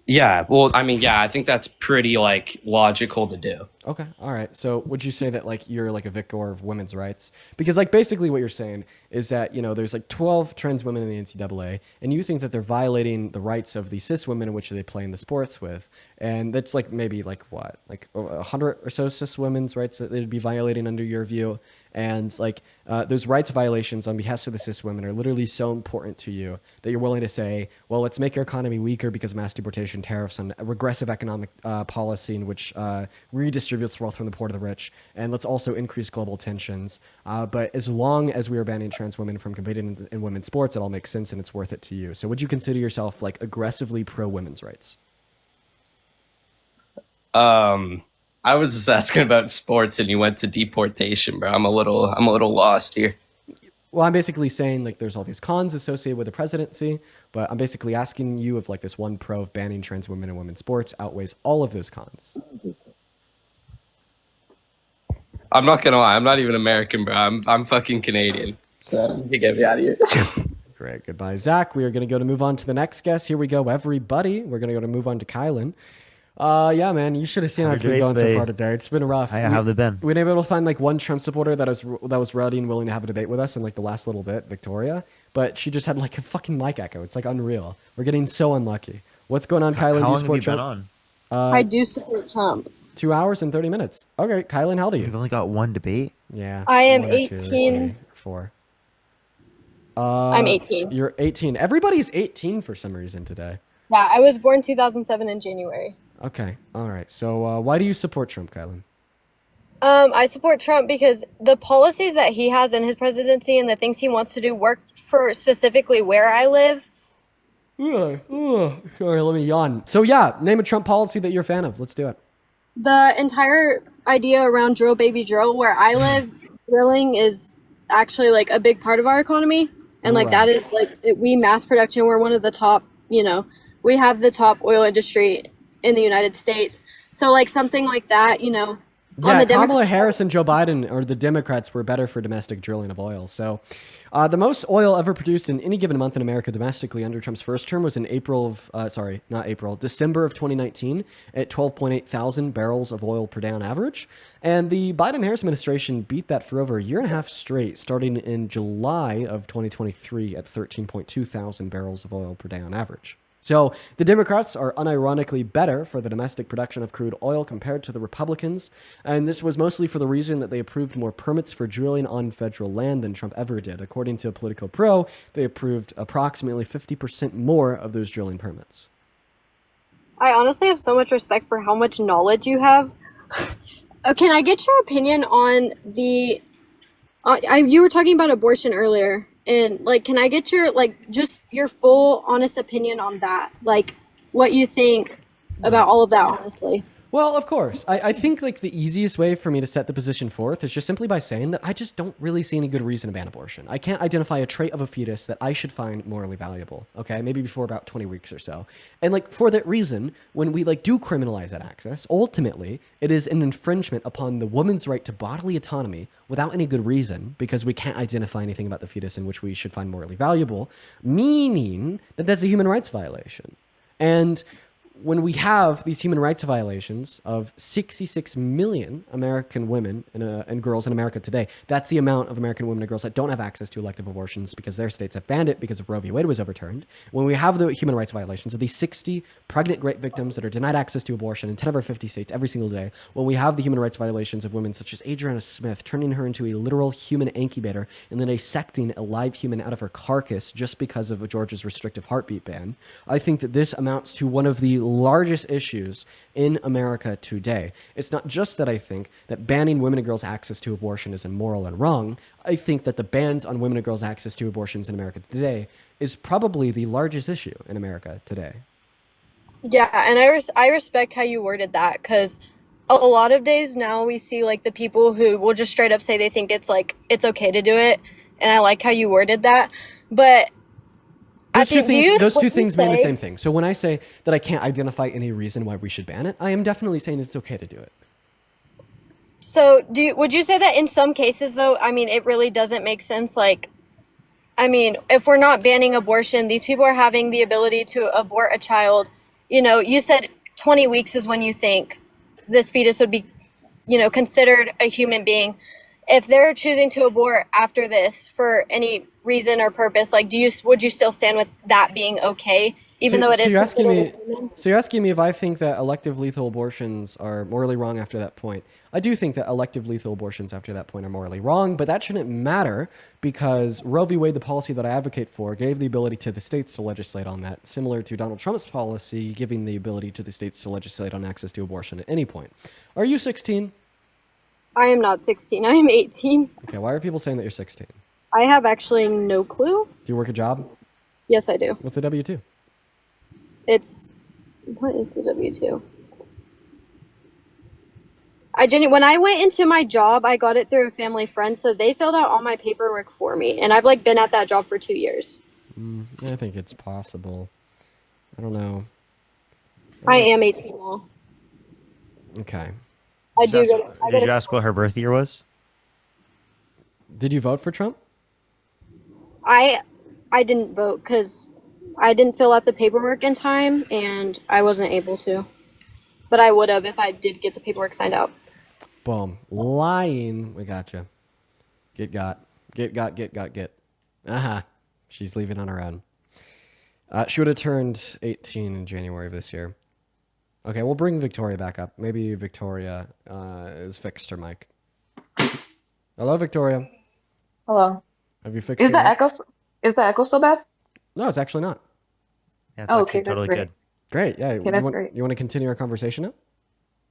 Yeah. Well, I mean, yeah, I think that's pretty like logical to do. Okay. All right. So would you say that like you're like a victor of women's rights? Because like basically what you're saying is that, you know, there's like 12 trans women in the NCAA and you think that they're violating the rights of the cis women in which they play in the sports with. And that's like maybe like what? Like 100 or so cis women's rights that they'd be violating under your view. And like those rights violations on behalf of the cis women are literally so important to you that you're willing to say, well, let's make our economy weaker because of mass deportation, tariffs, and regressive economic policy in which redistributes wealth from the poor to the rich. And let's also increase global tensions. But as long as we are banning trans women from competing in women's sports, it all makes sense and it's worth it to you. So would you consider yourself like aggressively pro women's rights? I was just asking about sports, and you went to deportation, bro. I'm a little lost here. Well, I'm basically saying like there's all these cons associated with the presidency, but I'm basically asking you if like this one pro of banning trans women in women's sports outweighs all of those cons. I'm not gonna lie, I'm not even American, bro. I'm fucking Canadian. So you get me out of here. Great. Goodbye, Zach. We are going to move on to the next guest. Here we go, everybody. We're going to move on to Kylan. Yeah, man, you should have seen how it's been going so far today. It's been rough. How have they been? We were able to find like one Trump supporter that was ready and willing to have a debate with us in like the last little bit, Victoria, but she just had like a fucking mic echo. It's like unreal. We're getting so unlucky. What's going on, Kylan? How Do you long support have you Trump? been on? I do support Trump. 2 hours and 30 minutes. Okay, Kylan, how old are you? You've only got one debate? Yeah. I am 1 or 2 or 18. 3, 4. I'm 18. You're 18. Everybody's 18 for some reason today. Yeah, I was born 2007 in January. Okay. All right. So why do you support Trump, Kylan? I support Trump because the policies that he has in his presidency and the things he wants to do work for specifically where I live. Sorry, let me yawn. So yeah, name a Trump policy that you're a fan of. Let's do it. The entire idea around drill baby drill, where I live, drilling is actually like a big part of our economy. And like that is like we mass production. We're one of the top, we have the top oil industry in the United States. So like something like that, on Yeah, the Kamala Democrats. Harris and Joe Biden, or the Democrats, were better for domestic drilling of oil. So, the most oil ever produced in any given month in America domestically under Trump's first term was in December of 2019 at 12.8 thousand barrels of oil per day on average. And the Biden-Harris administration beat that for over a year and a half straight, starting in July of 2023 at 13.2 thousand barrels of oil per day on average. So the Democrats are unironically better for the domestic production of crude oil compared to the Republicans, and this was mostly for the reason that they approved more permits for drilling on federal land than Trump ever did. According to Politico Pro, they approved approximately 50% more of those drilling permits. I honestly have so much respect for how much knowledge you have. Can I get your opinion on the... you were talking about abortion earlier, and like, can I get your just your full honest opinion on that? Like, what you think about all of that, honestly. Well, of course. I think like the easiest way for me to set the position forth is just simply by saying that I just don't really see any good reason to ban abortion. I can't identify a trait of a fetus that I should find morally valuable. Okay, maybe before about 20 weeks or so. And like for that reason, when we like do criminalize that access, ultimately it is an infringement upon the woman's right to bodily autonomy without any good reason, because we can't identify anything about the fetus in which we should find morally valuable, meaning that that's a human rights violation. And when we have these human rights violations of 66 million American women and girls in America today, that's the amount of American women and girls that don't have access to elective abortions because their states have banned it because of Roe v. Wade was overturned. When we have the human rights violations of these 60 pregnant rape victims that are denied access to abortion in 10 of our 50 states every single day, when we have the human rights violations of women such as Adriana Smith, turning her into a literal human incubator and then dissecting a live human out of her carcass just because of Georgia's restrictive heartbeat ban, I think that this amounts to one of the largest issues in America today. It's not just that I think that banning women and girls' access to abortion is immoral and wrong. I think that the bans on women and girls' access to abortions in America today is probably the largest issue in America today. Yeah, and I respect how you worded that, because a lot of days now we see like the people who will just straight up say they think it's like it's okay to do it, and I like how you worded that. But Those two things mean the same thing. So when I say that I can't identify any reason why we should ban it, I am definitely saying it's okay to do it. So would you say that in some cases though, I mean, it really doesn't make sense? Like, I mean, if we're not banning abortion, these people are having the ability to abort a child. You know, you said 20 weeks is when you think this fetus would be, you know, considered a human being. If they're choosing to abort after this for any reason or purpose, like, would you still stand with that being okay, even though it is considered a human? So you're asking me if I think that elective lethal abortions are morally wrong after that point. I do think that elective lethal abortions after that point are morally wrong, but that shouldn't matter because Roe v. Wade, the policy that I advocate for, gave the ability to the states to legislate on that, similar to Donald Trump's policy giving the ability to the states to legislate on access to abortion at any point. Are you 16? I am not 16. I am 18. Okay, why are people saying that you're 16? I have actually no clue. Do you work a job? Yes, I do. What's a W-2? What is the W-2? When I went into my job, I got it through a family friend, so they filled out all my paperwork for me, and I've like been at that job for 2 years. I think it's possible. I don't know. I am 18 now. Okay. Did you ask what her birth year was? Did you vote for Trump? I didn't vote because I didn't fill out the paperwork in time, and I wasn't able to. But I would have if I did get the paperwork signed out. Boom. Lying. We gotcha. Get. Uh-huh. She's leaving on her own. She would have turned 18 in January of this year. Okay, we'll bring Victoria back up. Maybe Victoria is fixed her mic. Hello, Victoria. Hello. Have you fixed Is your the mic? echo so bad? No, it's actually not. Yeah, Oh, okay, that's great. Great. Yeah. Okay, that's great. You want to continue our conversation now?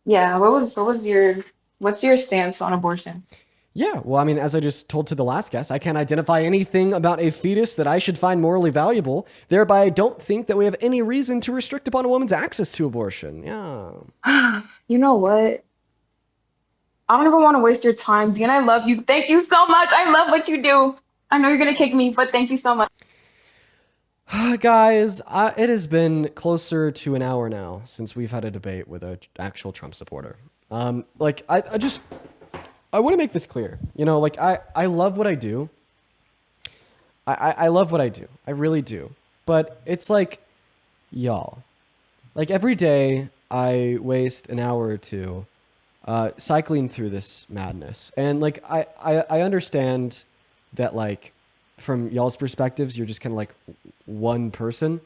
Yeah. What's your stance on abortion? Yeah, well, I mean, as I just told to the last guest, I can't identify anything about a fetus that I should find morally valuable. Thereby, I don't think that we have any reason to restrict upon a woman's access to abortion. Yeah. You know what? I don't even want to waste your time, Dean. I love you. Thank you so much. I love what you do. I know you're going to kick me, but thank you so much. Guys, it has been closer to an hour now since we've had a debate with an actual Trump supporter. Like I want to make this clear. You know, like I love what I do. I love what I do. I really do. But it's like, y'all, like every day I waste an hour or two cycling through this madness. And like I understand that like from y'all's perspectives, you're just kind of like one person,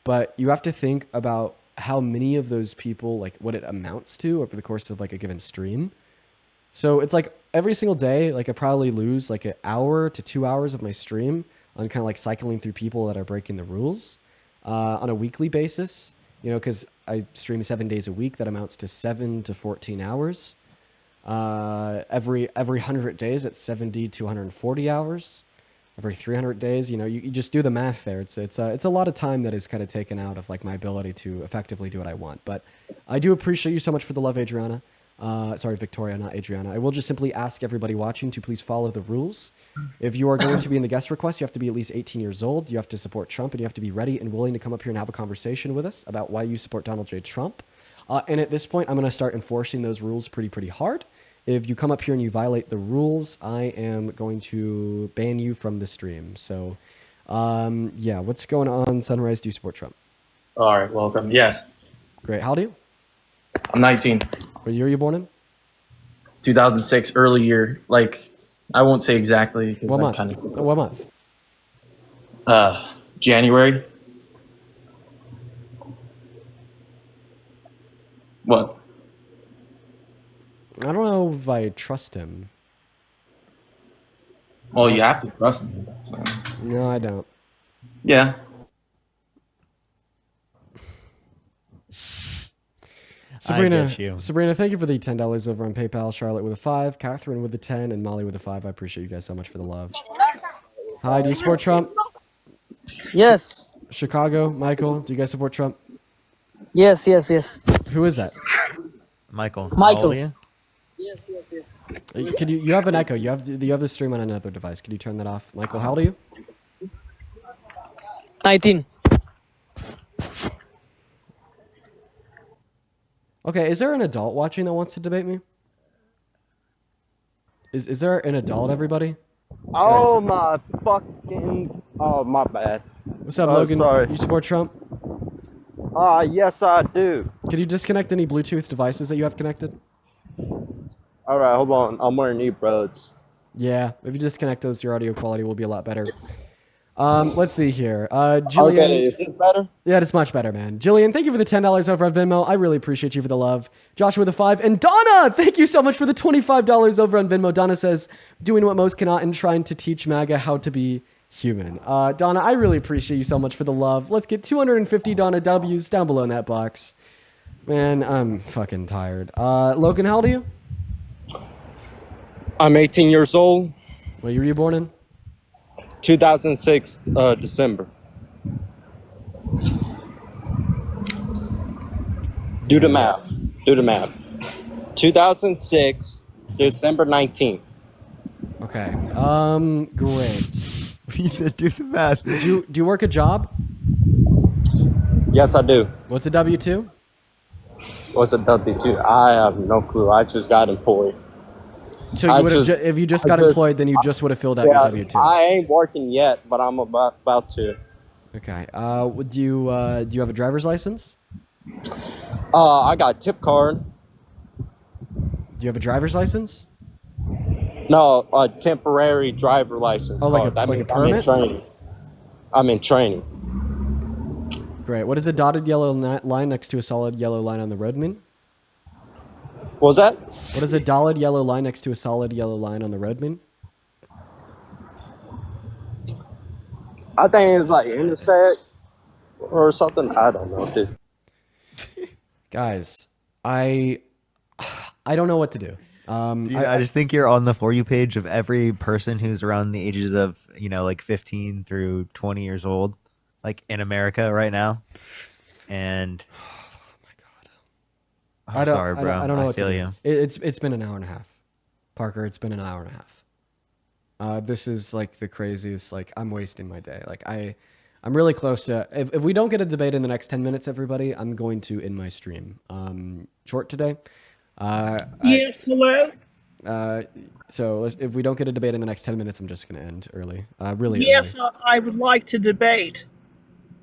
but you have to think about how many of those people, like what it amounts to over the course of like a given stream. So it's like every single day, like I probably lose like an hour to 2 hours of my stream on kind of like cycling through people that are breaking the rules on a weekly basis, you know, because I stream 7 days a week. That amounts to 7 to 14 hours. Every 100 days, it's 70 to 140 hours. Every 300 days, you know, you just do the math there. It's a lot of time that is kind of taken out of like my ability to effectively do what I want. But I do appreciate you so much for the love, Adriana. Sorry, Victoria, not Adriana. I will just simply ask everybody watching to please follow the rules. If you are going to be in the guest request, you have to be at least 18 years old. You have to support Trump, and you have to be ready and willing to come up here and have a conversation with us about why you support Donald J. Trump. And at this point, I'm going to start enforcing those rules pretty hard. If you come up here and you violate the rules, I am going to ban you from the stream. So, yeah, what's going on, Sunrise? Do you support Trump? All right, welcome. Yes. Great. How old are you? I'm 19. What year are you born in? 2006, early year. Like, I won't say exactly because What I month? kind of. What month? January. What? I don't know if I trust him. Well, you have to trust me. So. No, I don't. Yeah. Sabrina, I get you. Sabrina, thank you for the $10 over on PayPal. Charlotte with a 5, Catherine with a 10, and Molly with a 5. I appreciate you guys so much for the love. Hi, do you support Trump? Yes. Chicago, Michael, do you guys support Trump? Yes. Who is that? Michael. Michael. How old are you? Yes. Can you have an echo? You have the stream on another device. Can you turn that off? Michael, how old are you? 19. Okay, is there an adult watching that wants to debate me? Is there an adult, everybody? Oh my fucking! Oh my bad. What's up, Logan? Sorry. You support Trump? Yes I do. Can you disconnect any Bluetooth devices that you have connected? All right, hold on. I'm wearing earbuds. Yeah, if you disconnect those, your audio quality will be a lot better. Let's see here. Jillian. Okay, is this better? Yeah, it's much better, man. Jillian, thank you for the $10 over on Venmo. I really appreciate you for the love. Josh with a 5. And Donna, thank you so much for the $25 over on Venmo. Donna says, doing what most cannot and trying to teach MAGA how to be human. Donna, I really appreciate you so much for the love. Let's get 250 Donna W's down below in that box. Man, I'm fucking tired. Logan, how old are you? I'm 18 years old. What year were you born in? 2006 December. Do the math. 2006 December 19th. Okay. Great. He said do the math. Do you work a job? Yes, I do. What's a W-2? What's a W-2? I have no clue. I just got employed. So you would have if you just got employed, then you just would have filled out your W-2. I ain't working yet, but I'm about to. Okay. Do you have a driver's license? I got a tip card. Do you have a driver's license? No, a temporary driver license. Oh, like card. a permit? I'm in training. Great. What does a dotted yellow line next to a solid yellow line on the road mean? What was that? What does a dotted yellow line next to a solid yellow line on the road mean? I think it's like intersect or something. I don't know, dude. Guys, I don't know what to do. I just think you're on the For You page of every person who's around the ages of, like 15 through 20 years old, like in America right now. And I'm sorry, bro. I don't know what feel to do. you. It's been an hour and a half. Parker, it's been an hour and a half. This is like the craziest, like I'm wasting my day. Like I'm really close to, if we don't get a debate in the next 10 minutes, everybody, I'm going to end my stream. Short today. Yes, hello. So if we don't get a debate in the next 10 minutes, I'm just going to end early. Really Yes, I would like to debate.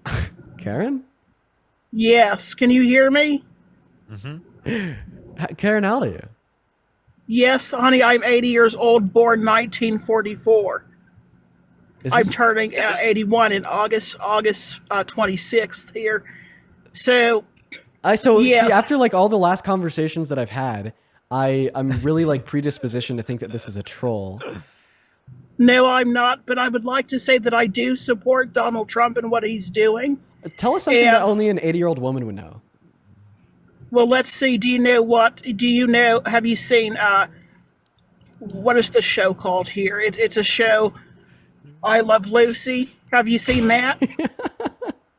early. Karen? Yes, can you hear me? Karen, how old are you? Yes, honey, I'm 80 years old, born 1944. I'm turning 81 in August 26th here. So, See, after like all the last conversations that I've had, I'm really like predispositioned to think that this is a troll. No, I'm not, but I would like to say that I do support Donald Trump and what he's doing. Tell us something that only an 80-year-old woman would know. Well, let's see. Do you know, have you seen, what is the show called here? It's a show, I Love Lucy. Have you seen that?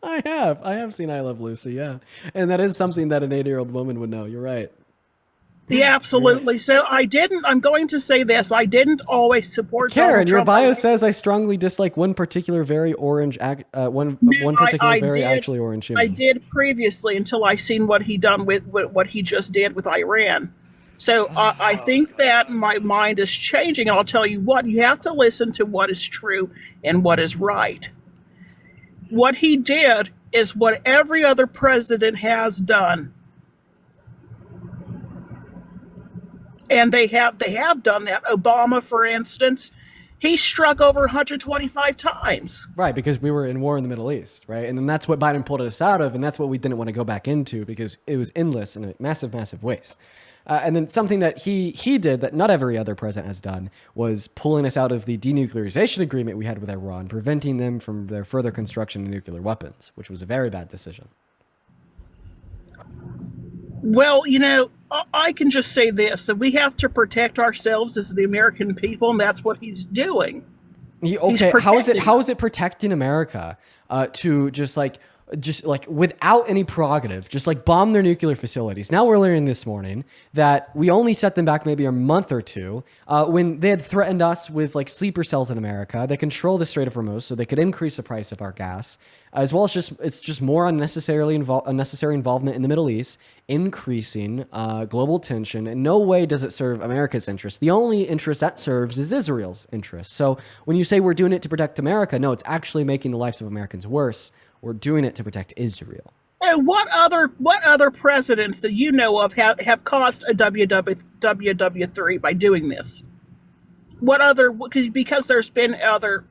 I have seen I Love Lucy, yeah. And that is something that an 80-year-old woman would know. You're right. Yeah, absolutely. So I'm going to say this, I didn't always support Karen, Donald your Trump. bio says I strongly dislike one particular very orange, one particular very actually orange human. I did previously until I seen what he done with what he just did with Iran. So I think that my mind is changing, and I'll tell you what, you have to listen to what is true and what is right. What he did is what every other president has done. And they have done that. Obama, for instance, he struck over 125 times. Right, because we were in war in the Middle East, right? And then that's what Biden pulled us out of, and that's what we didn't want to go back into because it was endless and a massive, massive waste. And then something that he did that not every other president has done was pulling us out of the denuclearization agreement we had with Iran, preventing them from their further construction of nuclear weapons, which was a very bad decision. Well, I can just say this, that we have to protect ourselves as the American people, and that's what he's doing. How is it protecting America to just like without any prerogative, just like bomb their nuclear facilities? Now we're learning this morning that we only set them back maybe a month or two when they had threatened us with like sleeper cells in America. They control the Strait of Hormuz, so they could increase the price of our gas, as well as it's just more unnecessary involvement in the Middle East, increasing global tension. In no way does it serve America's interest. The only interest that serves is Israel's interest. So when you say we're doing it to protect America, no, it's actually making the lives of Americans worse. We're doing it to protect Israel. And what other presidents that you know of have caused a WW3 by doing this? Because there's been other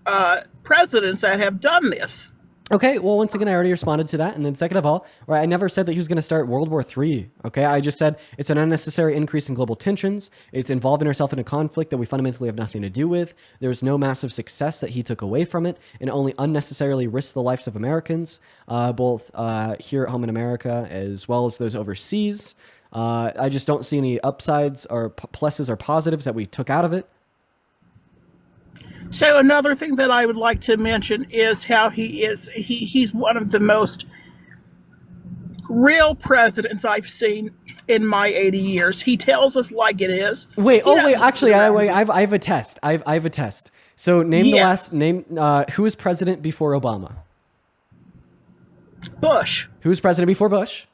presidents that have done this. Okay, well, once again, I already responded to that. And then second of all, right, I never said that he was going to start World War III. Okay, I just said it's an unnecessary increase in global tensions. It's involving ourselves in a conflict that we fundamentally have nothing to do with. There's no massive success that he took away from it, and only unnecessarily risks the lives of Americans, both here at home in America as well as those overseas. I just don't see any upsides or pluses or positives that we took out of it. So another thing that I would like to mention is how he's one of the most real presidents I've seen in my 80 years. He tells us like it is. Actually, I have a test. I have a test. So name who was president before Obama? Bush. Who was president before Bush?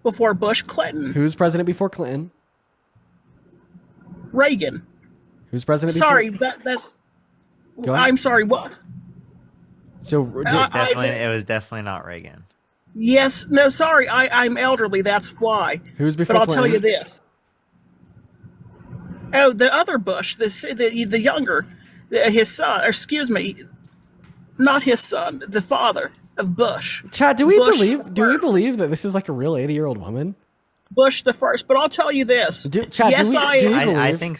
Before Bush, Clinton. Who's president before Clinton? Reagan. Who's president? Sorry, before? that's. I'm sorry. What? So it was definitely not Reagan. Yes. No. Sorry. I'm elderly. That's why. Who's before? But I'll Clinton? tell you this. Oh, the other Bush, the younger, his son. Or excuse me, not his son. The father of Bush. Chad, do we believe that this is like a real 80-year-old woman? Bush the first, but I'll tell you this. I think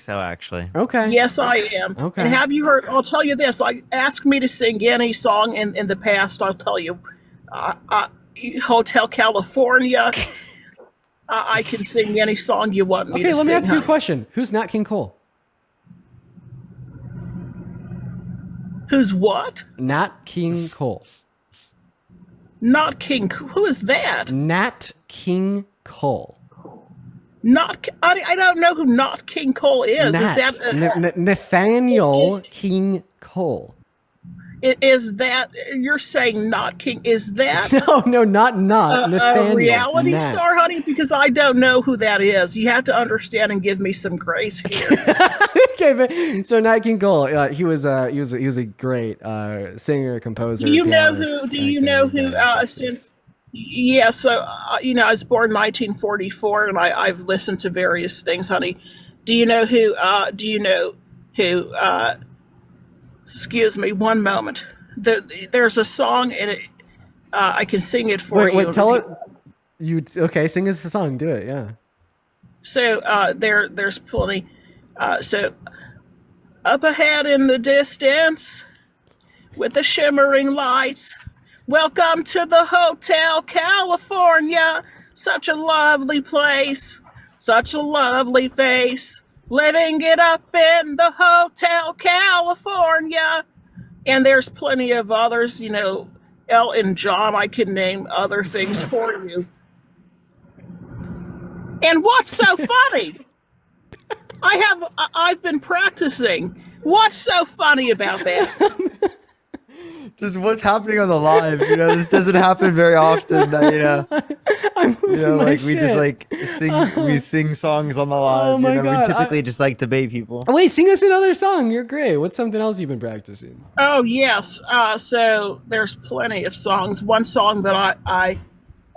so, actually. Okay. Yes, I am. Okay. And have you heard? I'll tell you this. Ask me to sing any song in the past. I'll tell you. Hotel California. I can sing any song you want me to sing. Okay, let me ask you a question. Who's Nat King Cole? Who's what? Nat King Cole. Not King. Who is that? Nat King Cole. I don't know who Not King Cole is. Is that Nathaniel King Cole? Is that you're saying not King? Is that No, not Nathaniel. a reality Nat. star, honey? Because I don't know who that is. You have to understand and give me some grace here. Okay, but so Nat King Cole, he was a great singer, composer. Do you know pianist, who? Do you know who? Yeah, so I was born in 1944, and I've listened to various things, honey. Do you know who? Excuse me, one moment. There's a song, and I can sing it for you. Wait, tell it. Okay? Sing us the song. Do it. Yeah. So there's plenty. So up ahead in the distance, with the shimmering lights. Welcome to the Hotel California. Such a lovely place, such a lovely face. Living it up in the Hotel California. And there's plenty of others, Elton John, I can name other things for you. And what's so funny? I've been practicing. What's so funny about that? Just what's happening on the live, this doesn't happen very often. That, I'm losing my we just sing songs on the live. Oh my God, we typically just debate people. Oh, wait, sing us another song. You're great. What's something else you've been practicing? Oh yes. So there's plenty of songs. One song that I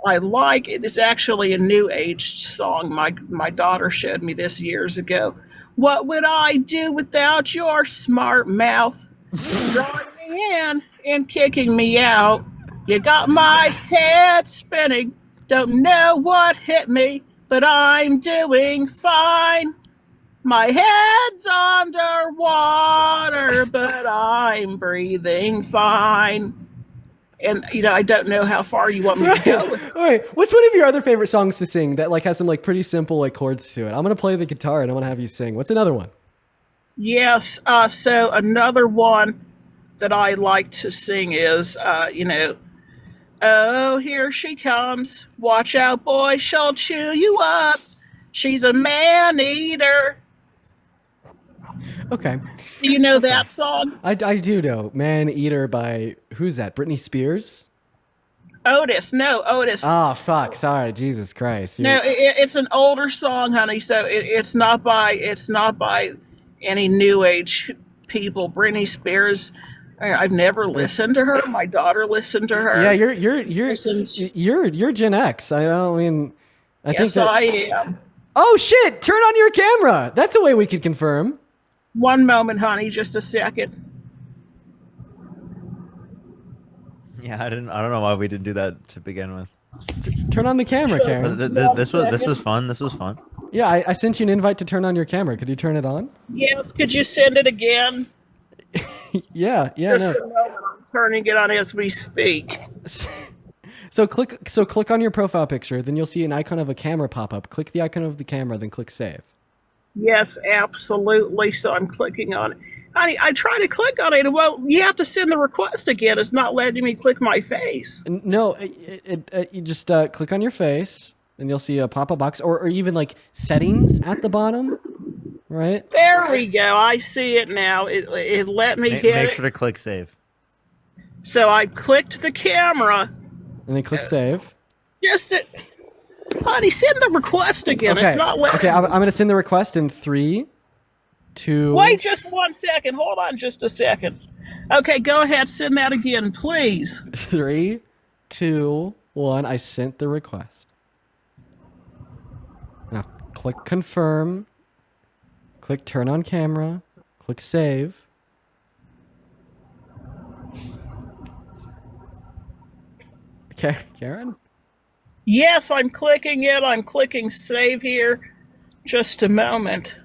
like. It's actually a new age song. My daughter showed me this years ago. What would I do without your smart mouth? Drawing me in and kicking me out. You got my head spinning. Don't know what hit me, but I'm doing fine. My head's underwater, but I'm breathing fine. And I don't know how far you want me to go with it. All right. What's one of your other favorite songs to sing that has some pretty simple chords to it? I'm gonna play the guitar and I want to have you sing. What's another one? Yes. So another one that I like to sing is, oh, here she comes. Watch out, boy, she'll chew you up. She's a man eater. Okay. Do you know that song? I do know. Man Eater by, who's that? Britney Spears? Otis. No, Otis. Oh, fuck. Sorry. Jesus Christ. No, it's an older song, honey. So it's not by any new age people. Britney Spears. I've never listened to her. My daughter listened to her. Yeah, you're Gen X. I think I am. Oh shit! Turn on your camera. That's a way we could confirm. One moment, honey. Just a second. Yeah, I don't know why we didn't do that to begin with. Turn on the camera, Karen. This was fun. This was fun. Yeah, I sent you an invite to turn on your camera. Could you turn it on? Yes. Could you send it again? Yeah. Just a moment. I'm turning it on as we speak. So click on your profile picture. Then you'll see an icon of a camera pop up. Click the icon of the camera. Then click save. Yes, absolutely. So I'm clicking on it. I try to click on it. Well, you have to send the request again. It's not letting me click my face. No, you just click on your face, and you'll see a pop-up box, or even settings at the bottom, right? There we go. I see it now. It let me hit Make sure to click save. So I clicked the camera. And then click save. Honey, send the request again. Okay. It's not letting. Okay, I'm going to send the request in 3, 2. Wait just 1 second. Hold on just a second. Okay, go ahead. Send that again, please. 3, 2, 1. I sent the request. Now click confirm. Click turn on camera. Click save. Okay, Karen? Yes, I'm clicking it. I'm clicking save here. Just a moment.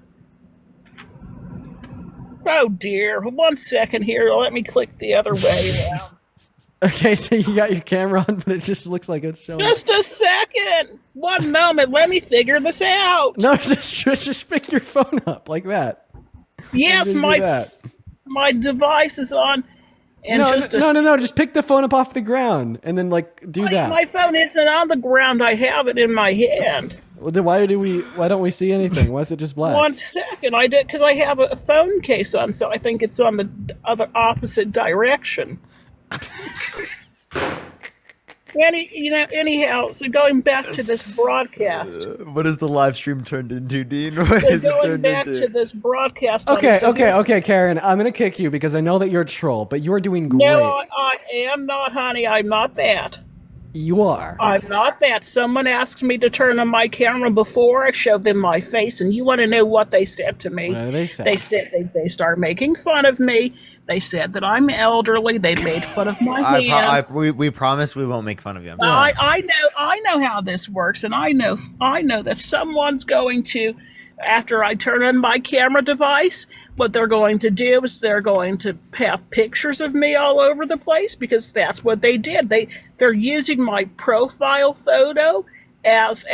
Oh dear. 1 second here. Let me click the other way now. Okay, so you got your camera on, but it just looks like it's showing. Just a second. 1 moment. Let me figure this out. No, just pick your phone up like that. Yes, my device is on. And no, just pick the phone up off the ground and then do that. My phone isn't on the ground. I have it in my hand. Well, then why don't we see anything? Why is it just black? 1 second, I did because I have a phone case on, so I think it's on the other opposite direction. Anyhow, so going back to this broadcast. What has the live stream turned into, Dean? What So has it going turned back into? to this broadcast. Okay, Karen. I'm gonna kick you because I know that you're a troll, but you are doing great. No, I am not, honey. I'm not that. You are. I'm not that. Someone asked me to turn on my camera before I showed them my face, and you want to know what they said to me? What did they say? They said they started making fun of me. They said that I'm elderly. They made fun of my hand. We promise we won't make fun of you. I'm sorry. I know how this works, and I know that someone's going to, after I turn on my camera device, what they're going to do is they're going to have pictures of me all over the place because that's what they did. They're using my profile photo as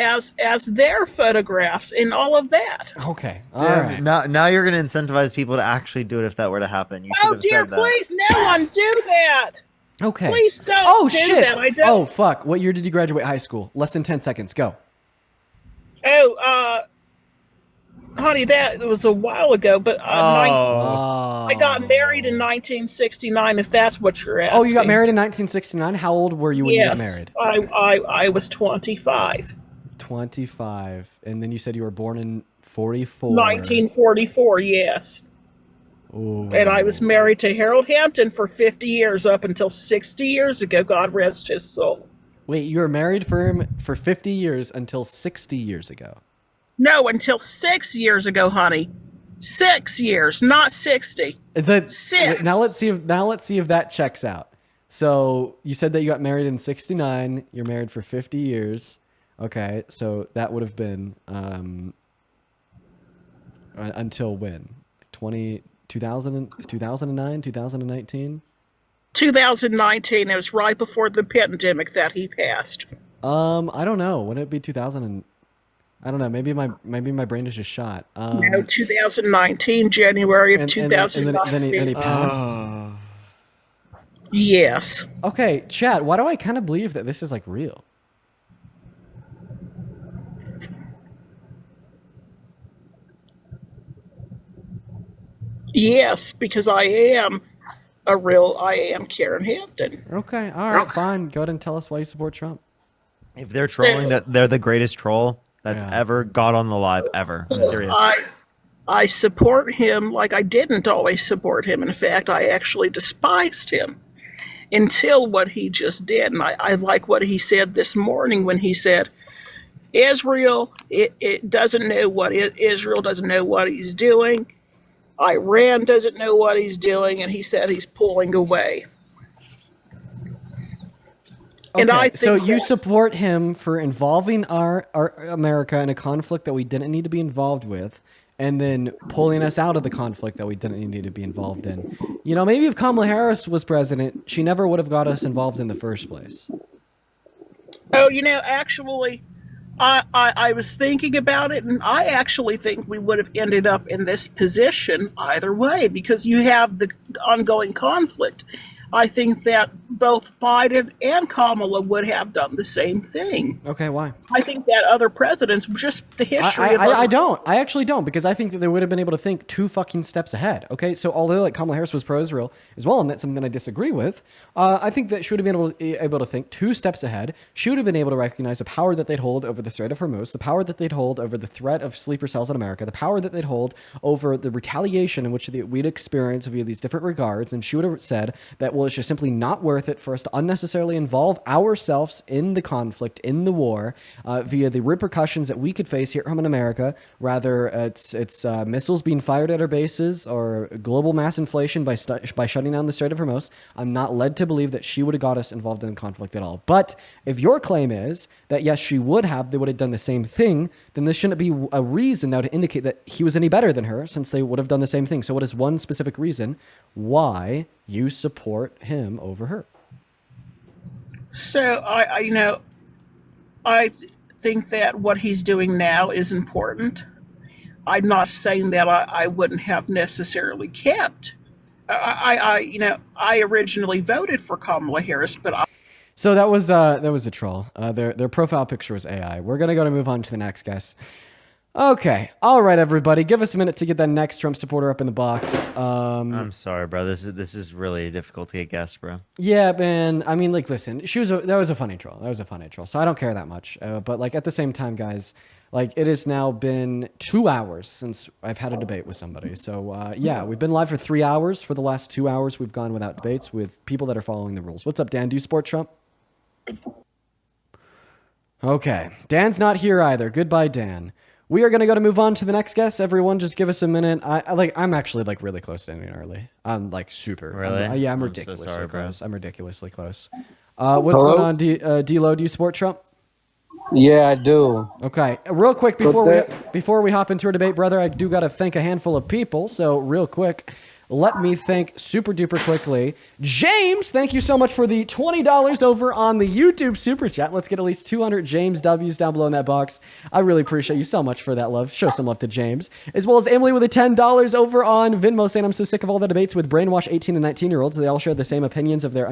their photographs and all of that. Okay. All right. Now you're going to incentivize people to actually do it if that were to happen. You should Oh have dear, said that. please, no one do that. Okay. Please don't do shit. that. I don't. Oh fuck. What year did you graduate high school? Less than 10 seconds. Go. Honey, that was a while ago, but I got married in 1969. If that's what you're asking. Oh, you got married in 1969. How old were you when you got married? I was 25. 25, and then you said you were born in 44. 1944, yes. Ooh. And I was married to Harold Hampton for 50 years up until 60 years ago. God rest his soul. Wait, you were married for him for 50 years until 60 years ago. No, until 6 years ago, honey. 6 years, not 60. 6. Now let's see if that checks out. So you said that you got married in 69. You're married for 50 years. Okay, so that would have been until when? 2009, 2019? 2019. It was right before the pandemic that he passed. I don't know. Would it be 2000? I don't know. Maybe my brain is just shot. No, 2019, January of 2019. Then he passed. Yes. Okay, Chad. Why do I kind of believe that this is like real? Yes, because I am Karen Hampton. Okay, all right, fine. Go ahead and tell us why you support Trump. If they're trolling, they're the greatest troll that's ever got on the live ever. I'm serious. I support him like I didn't always support him. In fact, I actually despised him until what he just did. And I like what he said this morning when he said, Israel, it doesn't know what Israel doesn't know what he's doing. Iran doesn't know what he's doing, and he said he's pulling away. Okay, And I think so you support him for involving our America in a conflict that we didn't need to be involved with, and then pulling us out of the conflict that we didn't need to be involved in. You know, maybe if Kamala Harris was president, she never would have got us involved in the first place. Oh, actually, I was thinking about it, and I actually think we would have ended up in this position either way, because you have the ongoing conflict. I think that both Biden and Kamala would have done the same thing. Okay, why? I think that other presidents, just the history of I don't. I actually don't, because I think that they would have been able to think 2 fucking steps ahead. Okay, so although like Kamala Harris was pro-Israel as well, and that's something I disagree with, I think that she would have been able to think 2 steps ahead. She would have been able to recognize the power that they'd hold over the Strait of Hormuz, the power that they'd hold over the threat of sleeper cells in America, the power that they'd hold over the retaliation in which we'd experience via these different regards, and she would have said that, well, it's just simply not worth it for us to unnecessarily involve ourselves in the conflict, in the war, via the repercussions that we could face here in America. Rather, it's missiles being fired at our bases or global mass inflation by shutting down the Strait of Hormuz. I'm not led to believe that she would have got us involved in the conflict at all. But if your claim is that, yes, she would have, they would have done the same thing, then this shouldn't be a reason now to indicate that he was any better than her, since they would have done the same thing. So what is one specific reason why you support him over her? So I think that what he's doing now is important. I'm not saying that I wouldn't have necessarily kept. I originally voted for Kamala Harris, but So that was a troll. Their profile picture was AI. We're gonna move on to the next guys. Okay, all right, everybody, give us a minute to get that next Trump supporter up in the box. I'm sorry, bro. This is really difficult to get guessed, bro. Yeah, man. I mean, like, listen, that was a funny troll. That was a funny troll. So I don't care that much. But like at the same time, guys, like it has now been 2 hours since I've had a debate with somebody. So yeah, we've been live for 3 hours. For the last 2 hours, we've gone without debates with people that are following the rules. What's up, Dan? Do you support Trump? Okay, Dan's not here either. Goodbye, Dan. We are going to move on to the next guest. Everyone, just give us a minute. I'm actually like really close to ending early. I'm like super. Really? Yeah, I'm so ridiculously sorry, bro. close. I'm ridiculously close. What's going on, D-Lo? Do you support Trump? Yeah, I do. Okay, real quick before we hop into our debate, brother, I do got to thank a handful of people. So real quick, let me thank super duper quickly James. Thank you so much for the $20 over on the YouTube super chat. Let's get at least 200 James W's down below in that box. I really appreciate you so much for that love. Show some love to James, as well as Emily with the $10 over on Venmo, saying I'm so sick of all the debates with brainwashed 18 and 19-year-olds. They all share the same opinions of their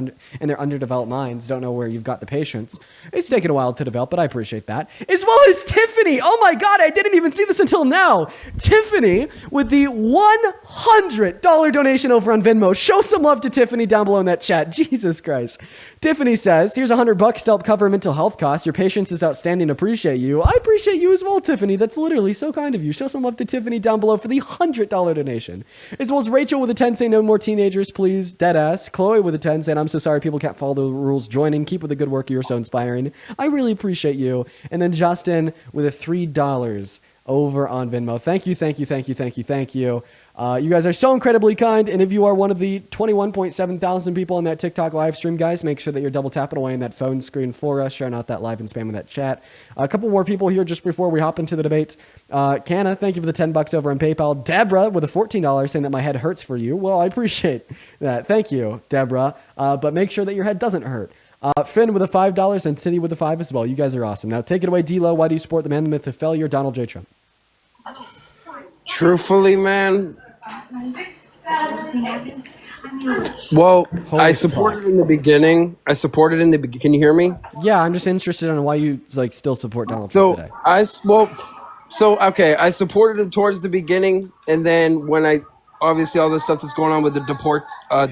underdeveloped minds. Don't know where you've got the patience. It's taken a while to develop, but I appreciate that. As well as Tiffany. Oh my God, I didn't even see this until now. Tiffany with the $100 donation over on Venmo. Show some love to Tiffany down below in that chat. Jesus Christ. Tiffany says, here's $100 to help cover mental health costs. Your patience is outstanding. Appreciate you. I appreciate you as well, Tiffany. That's literally so kind of you. Show some love to Tiffany down below for the $100 donation. As well as Rachel with a 10 saying no more teenagers, please. Deadass. Chloe with a 10 saying I'm so sorry people can't follow the rules. Joining. Keep with the good work. You're so inspiring. I really appreciate you. And then Justin with a $3 over on Venmo. Thank you, thank you, thank you, thank you, thank you. You guys are so incredibly kind, and if you are one of the 21.7 thousand people on that TikTok live stream, guys, make sure that you're double tapping away on that phone screen for us, sharing out that live and spamming that chat. A couple more people here just before we hop into the debate. Canna, thank you for the $10 over on PayPal. Deborah with a $14 saying that my head hurts for you. Well, I appreciate that. Thank you, Deborah. But make sure that your head doesn't hurt. Finn with a $5 and City with a 5 as well. You guys are awesome. Now take it away, D-Lo. Why do you support the man, the myth, the failure, Donald J. Trump? Truthfully, man. Well, I supported in the beginning. Can you hear me? Yeah, I'm just interested in why you like still support Donald Trump today. I supported him towards the beginning, and then when I obviously all the stuff that's going on with the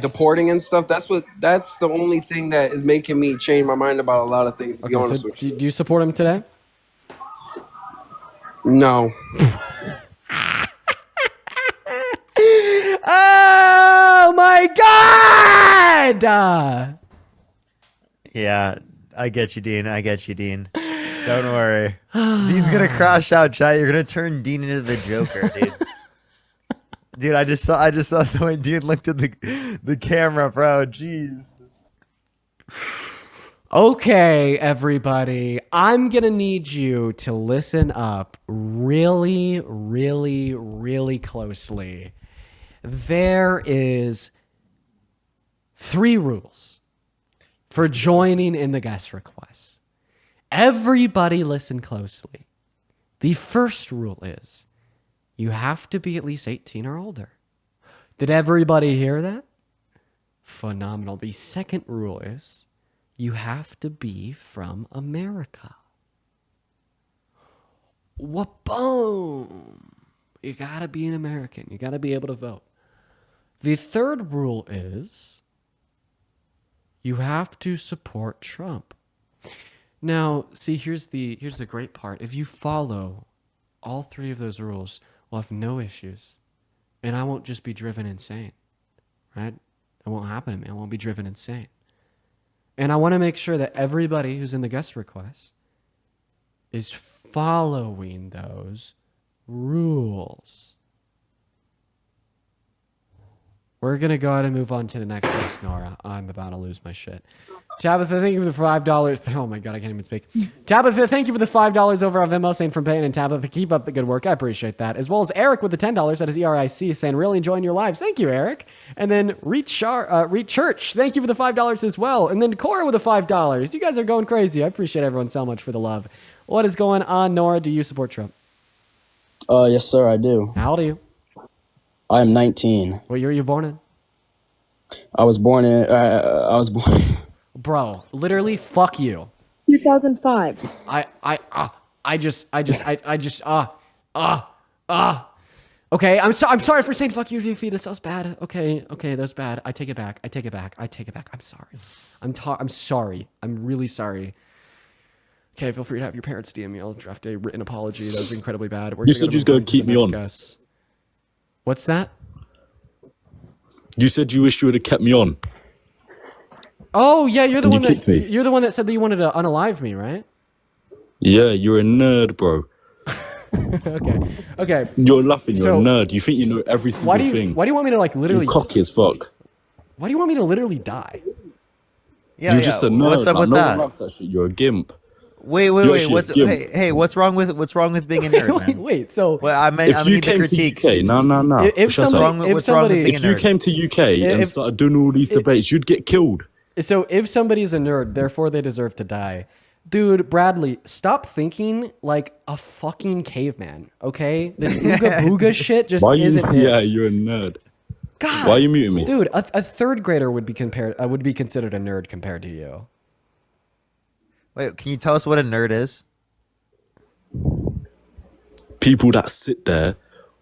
deporting and stuff, that's the only thing that is making me change my mind about a lot of things, to be honest with you. Do you support him today? No. Oh my God! Yeah, I get you, Dean. Don't worry. Dean's gonna crash out, chat. You're gonna turn Dean into the Joker, dude. Dude, I just saw the way Dean looked at the camera, bro. Jeez. Okay, everybody. I'm gonna need you to listen up really, really, really closely. There is 3 rules for joining in the guest request. Everybody listen closely. The first rule is you have to be at least 18 or older. Did everybody hear that? Phenomenal. The second rule is you have to be from America. Boom. You gotta be an American. You gotta be able to vote. The third rule is you have to support Trump. Now, see, here's the great part. If you follow all 3 of those rules, we'll have no issues. And I won't just be driven insane, right? It won't happen to me. I won't be driven insane. And I want to make sure that everybody who's in the guest request is following those rules. We're going to go ahead and move on to the next guest, Nora. I'm about to lose my shit. Tabitha, thank you for the $5. Oh my God, I can't even speak. Tabitha, thank you for the $5 over on Venmo, saying from Payne, and Tabitha, keep up the good work. I appreciate that. As well as Eric with the $10, that is ERIC, saying really enjoying your lives. Thank you, Eric. And then Reach Church, thank you for the $5 as well. And then Cora with the $5. You guys are going crazy. I appreciate everyone so much for the love. What is going on, Nora? Do you support Trump? Yes, sir, I do. How old are you? I am 19. What year were you born in? I was born in. bro, literally, fuck you. 2005. Okay, I'm sorry for saying fuck you, fetus. That was bad. Okay, that's bad. I take it back. I'm sorry. I'm sorry. I'm really sorry. Okay, feel free to have your parents DM me. I'll draft a written apology. That was incredibly bad. You said you was gonna keep me on. Guess. What's that? You said you wish you would have kept me on. Oh yeah, you're the And one you that kicked me. you're the one that said that you wanted to unalive me, right? Yeah, you're a nerd, bro. Okay. You're laughing. You're So- a nerd. You think you know every single thing. Why do you want me to like literally? You're cocky as fuck. Why do you want me to literally die? Yeah, You're just a nerd. What's up like, with no that? one likes that shit. You're a gimp. Wait. You're actually a What's gimp. hey? What's wrong with being a nerd, man? Wait. So Well, I meant If I you need the came to critiques. UK, no. If Shut somebody- up. What's wrong with being If a you nerd? came to UK and If- started doing all these debates, you'd get killed. So if somebody's a nerd, therefore they deserve to die. Dude, Bradley, stop thinking like a fucking caveman, okay? This ooga booga shit just Why you? isn't Yeah, it. you're a nerd. God. Why are you muting me? Dude, a third grader would be considered a nerd compared to you. Wait, can you tell us what a nerd is? People that sit there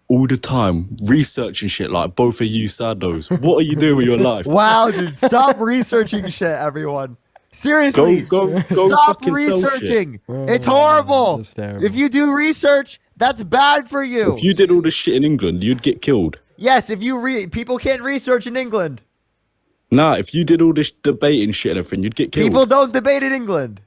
all the time researching shit like both of you saddos. What are you doing with your life? Wow, dude, stop researching shit, everyone. Seriously, Go stop fucking sell shit. researching. It's horrible. That's terrible. If you do research, that's bad for you. If you did all this shit in England, you'd get killed. Yes, if you people can't research in England. Nah, if you did all this debating shit and everything, you'd get killed. People don't debate in England.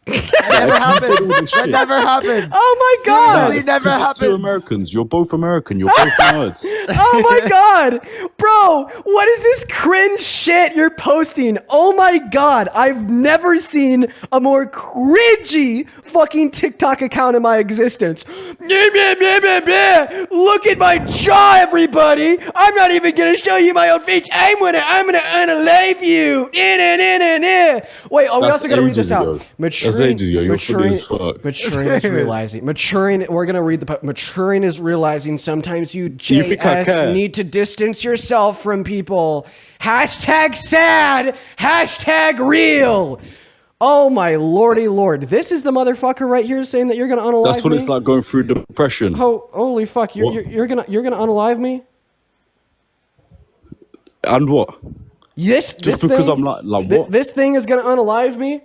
That Never happens. That never happens. Oh my god! Seriously, never Because it's two happens. Americans. You're both American. You're both nerds. Oh my god! Bro, what is this cringe shit you're posting? Oh my god, I've never seen a more cringy fucking TikTok account in my existence. Blah, blah, blah, blah, blah. Look at my jaw, everybody! I'm not even gonna show you my own face. I'm gonna unalive you. Nah, nah, nah, nah, nah. Wait, we That's also gotta read this ages out. ago. That's ages ago. You're funny as fuck. Maturing is realizing. We're gonna read maturing is realizing sometimes you You think I JS care? need to distance yourself from people. Hashtag sad. Hashtag real. Oh my lordy lord. This is the motherfucker right here saying that you're gonna unalive That's what me? it's like going through depression. Holy fuck, you're gonna unalive me? And what? Yes, Just because I'm like what? This thing is gonna unalive me?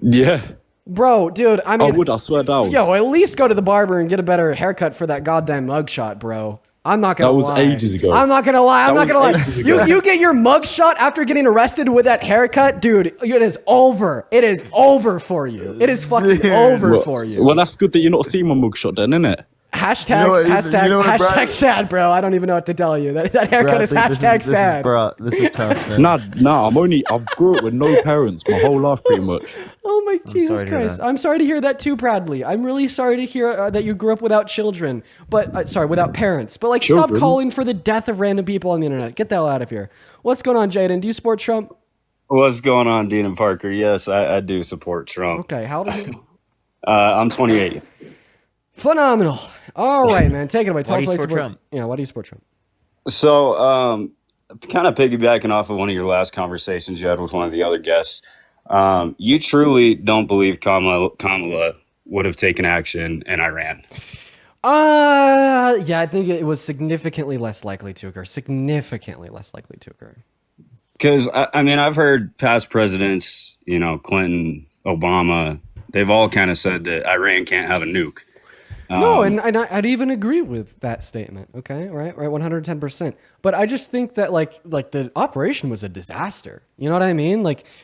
Yeah. Bro, dude, I mean, I would. I swear down. Yo, at least go to the barber and get a better haircut for that goddamn mugshot, bro. I'm not gonna That was lie. ages ago. I'm not gonna lie. I'm That not gonna lie. was ages ago. You get your mugshot after getting arrested with that haircut, dude. It is over. It is over for you. It is fucking over for you. Well, that's good that you're not seeing my mugshot then, innit? Hashtag sad, bro. I don't even know what to tell you. That haircut is hashtag sad. Bro, this is tough, man. Nah. I've grew up with no parents my whole life, pretty much. Oh my Jesus sorry to hear Christ! that. I'm sorry to hear that too, Bradley. I'm really sorry to hear that you grew up without children, but without parents. But like, stop Children? calling for the death of random people on the internet. Get the hell out of here. What's going on, Jaden? Do you support Trump? What's going on, Dean and Parker? Yes, I do support Trump. Okay, how old are you? I'm 28. Phenomenal. All right, man. Take it away. Tell Why us do why you you support Trump? Yeah, why do you support Trump? So, kind of piggybacking off of one of your last conversations you had with one of the other guests, you truly don't believe Kamala would have taken action in Iran. Yeah, I think it was significantly less likely to occur. Significantly less likely to occur. Because, I mean, I've heard past presidents, Clinton, Obama, they've all kind of said that Iran can't have a nuke. No, and I'd even agree with that statement. Okay, right, 110%. But I just think that like the operation was a disaster. You know what I mean?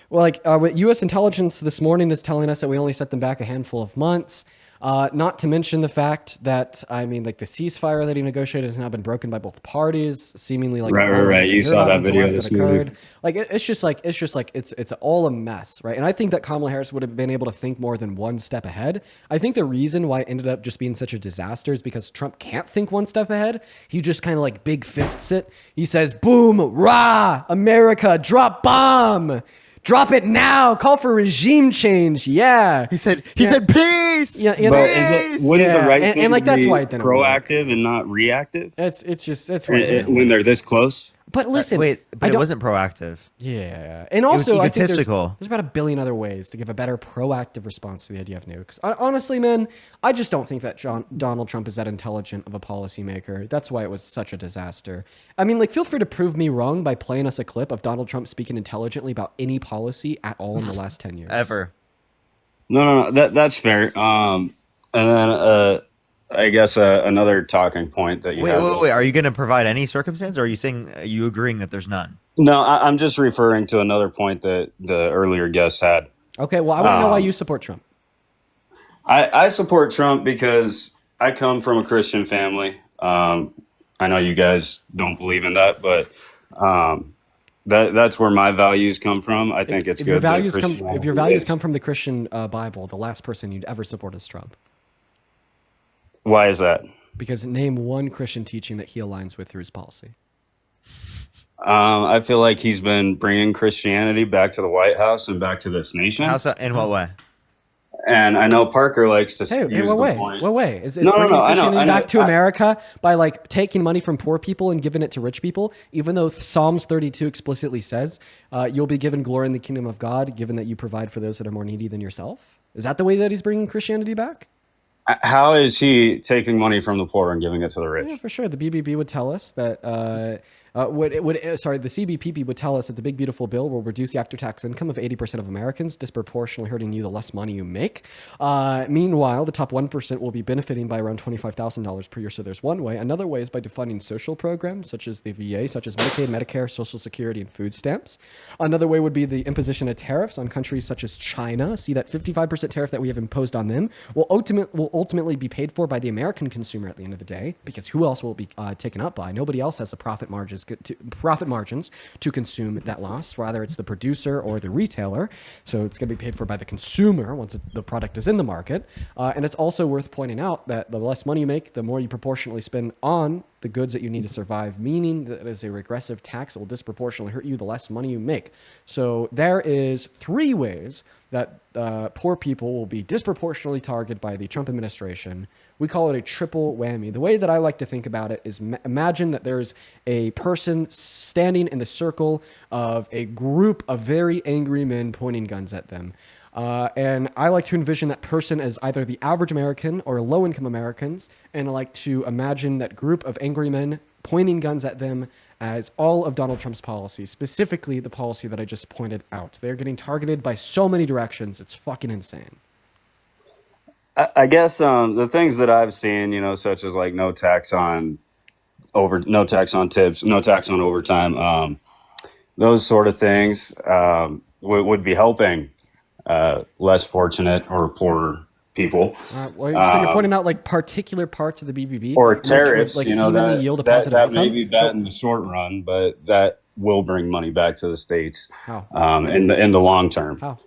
What U.S. intelligence this morning is telling us that we only set them back a handful of months. Not to mention the fact that, I mean, like the ceasefire that he negotiated has now been broken by both parties, seemingly like Right. You saw that video this morning. Like it's just like it's all a mess, right? And I think that Kamala Harris would have been able to think more than one step ahead. I think the reason why it ended up just being such a disaster is because Trump can't think one step ahead. He just kind of like big fists it. He says, "Boom, rah, America, drop bomb." Drop it now. Call for regime change. Yeah. He said peace. Yeah. But wouldn't the right thing and like to that's be why it didn't work. proactive and not reactive? It's what it is. When they're this close? But listen, but it wasn't proactive. Yeah, and also I think egotistical. there's about a billion other ways to give a better proactive response to the idea of nukes. Honestly, man, I just don't think that Donald Trump is that intelligent of a policymaker. That's why it was such a disaster. I mean, like, feel free to prove me wrong by playing us a clip of Donald Trump speaking intelligently about any policy at all in the last 10 years. Ever. No, that's fair. And then I guess another talking point that you have. Wait. Are you going to provide any circumstance, or are you agreeing that there's none? No, I'm just referring to another point that the earlier guest had. Okay, well, I want to know why you support Trump. I support Trump because I come from a Christian family. I know you guys don't believe in that, but that's where my values come from. I think it's If good. your values come from the Christian Bible, the last person you'd ever support is Trump. Why is that? Because name one Christian teaching that he aligns with through his policy. I feel like he's been bringing Christianity back to the White House and back to this nation. In what way? And I know Parker likes to use the point. What way? Is bringing Christianity back to America by like taking money from poor people and giving it to rich people, even though Psalms 32 explicitly says you'll be given glory in the kingdom of God, given that you provide for those that are more needy than yourself? Is that the way that he's bringing Christianity back? How is he taking money from the poor and giving it to the rich? Yeah, for sure. The BBB would tell us that the CBPP would tell us that the big beautiful bill will reduce the after-tax income of 80% of Americans, disproportionately hurting you the less money you make. Meanwhile, the top 1% will be benefiting by around $25,000 per year. So there's one way. Another way is by defunding social programs such as the VA, such as Medicaid, Medicare, Social Security, and food stamps. Another way would be the imposition of tariffs on countries such as China. See, that 55% tariff that we have imposed on them will ultimately be paid for by the American consumer at the end of the day, because who else will be taken up by? Nobody else has the profit margins to consume that loss. Rather, it's the producer or the retailer. So it's going to be paid for by the consumer once the product is in the market. And it's also worth pointing out that the less money you make, the more you proportionally spend on the goods that you need to survive, meaning that it is a regressive tax that will disproportionately hurt you the less money you make. So there is 3 ways that poor people will be disproportionately targeted by the Trump administration. We call it a triple whammy. The way that I like to think about it is imagine that there's a person standing in the circle of a group of very angry men pointing guns at them. And I like to envision that person as either the average American or low-income Americans, and I like to imagine that group of angry men pointing guns at them as all of Donald Trump's policies, specifically the policy that I just pointed out. They're getting targeted by so many directions. It's fucking insane. I guess the things that I've seen, such as like no tax on tips, no tax on overtime, those sort of things would be helping less fortunate or poorer people. So you're pointing out like particular parts of the BBB or tariffs, would, like, that, yield a positive that outcome? may be bad in the short run, but that will bring money back to the states. How? In the long term. How?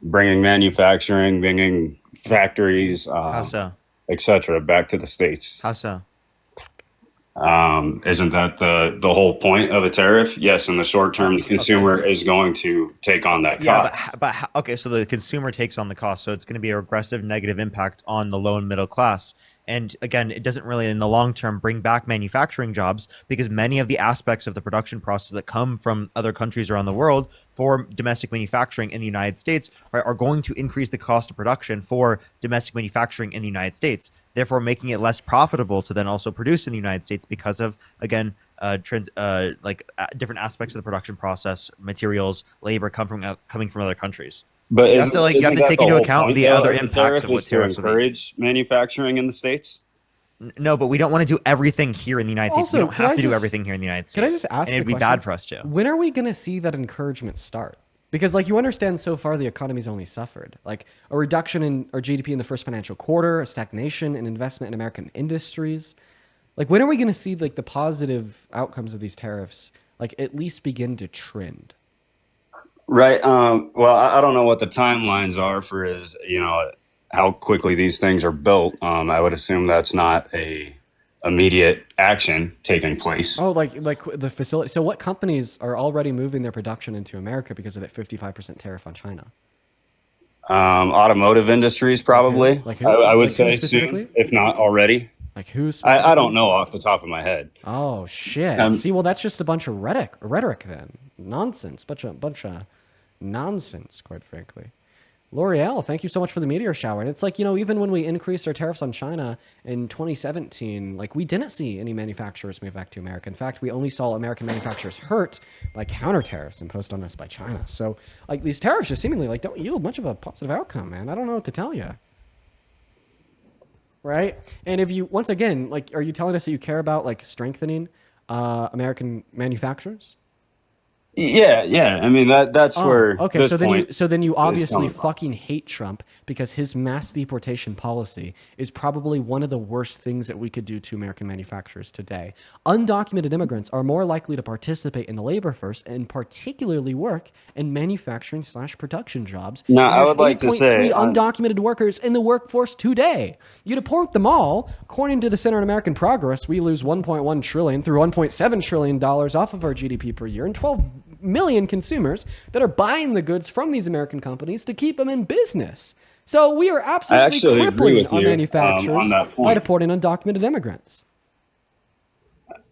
Bringing manufacturing, bringing factories, How so? etc. back to the states. How so? Isn't that the whole point of a tariff? Yes, in the short term, the consumer is going to take on that cost. Okay, so the consumer takes on the cost, so it's going to be a regressive negative impact on the low and middle class. And again, it doesn't really in the long term bring back manufacturing jobs, because many of the aspects of the production process that come from other countries around the world for domestic manufacturing in the United States are going to increase the cost of production for domestic manufacturing in the United States, therefore making it less profitable to then also produce in the United States because of, again, different aspects of the production process, materials, labor coming from other countries. But you have to take into account the other impacts of what tariffs to encourage manufacturing in the States. No, but we don't want to do everything here in the United States. We don't have to do just- everything here in the United States. Can I just ask And it'd the be question? bad for us to. When are we going to see that encouragement start? Because, like, you understand so far the economy's only suffered. Like, a reduction in our GDP in the first financial quarter, a stagnation in investment in American industries. Like, when are we going to see, like, the positive outcomes of these tariffs, like, at least begin to trend? Right. Well, I don't know what the timelines are for how quickly these things are built. I would assume that's not a immediate action taking place. Oh, like the facility. So what companies are already moving their production into America because of that 55% tariff on China? Automotive industries, probably. Like who? I would Like who say specifically? soon, if not already. Like who I specifically? don't know off the top of my head. Oh shit. See, well, that's just a bunch of rhetoric then. Nonsense. Bunch of nonsense, quite frankly. L'Oreal, thank you so much for the meteor shower. And it's like, even when we increased our tariffs on China in 2017, like we didn't see any manufacturers move back to America. In fact, we only saw American manufacturers hurt by counter tariffs imposed on us by China. So like these tariffs just seemingly like don't yield much of a positive outcome, man. I don't know what to tell you. Right? And if you, once again, like, are you telling us that you care about like strengthening American manufacturers? Yeah, yeah. I mean that's where. Okay, this so point then you is obviously coming from. fucking hate Trump because his mass deportation policy is probably one of the worst things that we could do to American manufacturers today. Undocumented immigrants are more likely to participate in the labor force and particularly work in manufacturing/production jobs. Now, And I there's would like to 8.3 say undocumented workers in the workforce today. You deport them all, according to the Center on American Progress, we lose 1.1 trillion through 1.7 trillion dollars off of our GDP per year and 12 million consumers that are buying the goods from these American companies to keep them in business. So we are absolutely actually agree crippling with our you, manufacturers on that by point. deporting undocumented immigrants.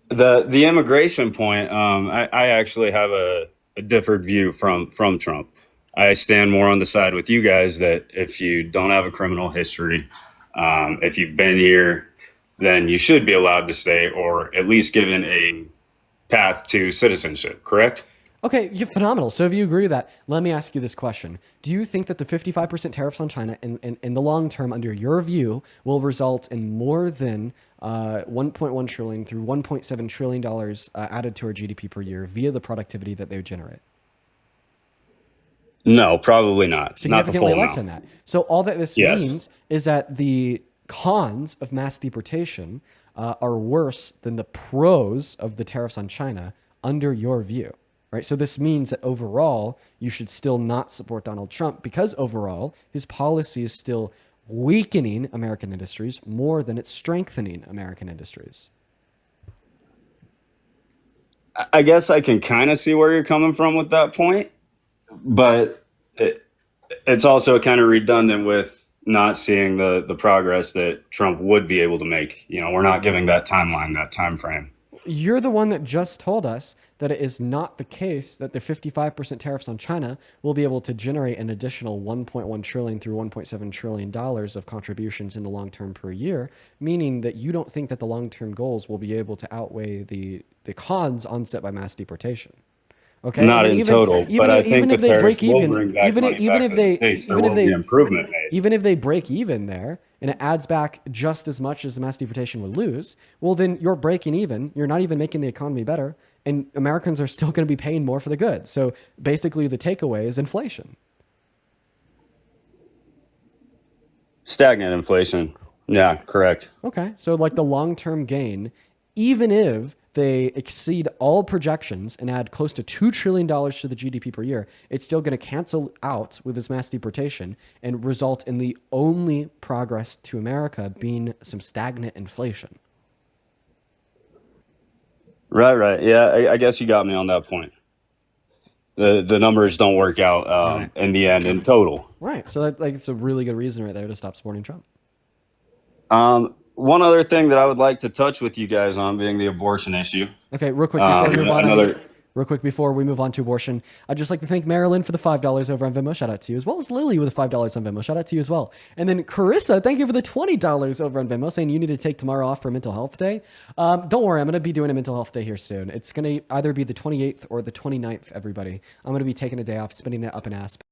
The immigration point, I actually have a different view from Trump. I stand more on the side with you guys that if you don't have a criminal history, if you've been here, then you should be allowed to stay or at least given a path to citizenship, correct? Okay, you're phenomenal. So if you agree with that, let me ask you this question. Do you think that the 55% tariffs on China in the long term, under your view, will result in more than 1.1 trillion through 1.7 trillion dollars added to our GDP per year via the productivity that they would generate? No, probably not. Not the Significantly full less amount. than that. So all that this Yes. means is that the cons of mass deportation are worse than the pros of the tariffs on China under your view, right? So this means that overall, you should still not support Donald Trump because overall, his policy is still weakening American industries more than it's strengthening American industries. I guess I can kind of see where you're coming from with that point, but it's also kind of redundant with not seeing the progress that Trump would be able to make. We're not giving that timeline, that time frame. You're the one that just told us that it is not the case that the 55% tariffs on China will be able to generate an additional 1.1 trillion through 1.7 trillion dollars of contributions in the long term per year, meaning that you don't think that the long-term goals will be able to outweigh the cons onset by mass deportation. Okay, Not and then in total, but I think the if they tariffs break will even, bring back money even back if to the they states. There even if will they be improvement made. even if they break even there and it adds back just as much as the mass deportation would lose, well then you're breaking even. You're not even making the economy better, and Americans are still going to be paying more for the goods. So basically, the takeaway is inflation. Stagnant inflation. Yeah, correct. Okay, so like the long-term gain, even if they exceed all projections and add close to $2 trillion to the GDP per year, it's still going to cancel out with this mass deportation and result in the only progress to America being some stagnant inflation. Right. Yeah, I guess you got me on that point. The numbers don't work out in the end in total. Right. So that, like, it's a really good reason right there to stop supporting Trump. One other thing that I would like to touch with you guys on being the abortion issue. Okay, real quick before we move on. Another. Real quick before we move on to abortion, I'd just like to thank Marilyn for the $5 over on Venmo. Shout out to you, as well as Lily with the $5 on Venmo. Shout out to you as well. And then Carissa, thank you for the $20 over on Venmo, saying you need to take tomorrow off for Mental Health Day. Don't worry, I'm going to be doing a Mental Health Day here soon. It's going to either be the 28th or the 29th, everybody. I'm going to be taking a day off, spending it up in Aspen.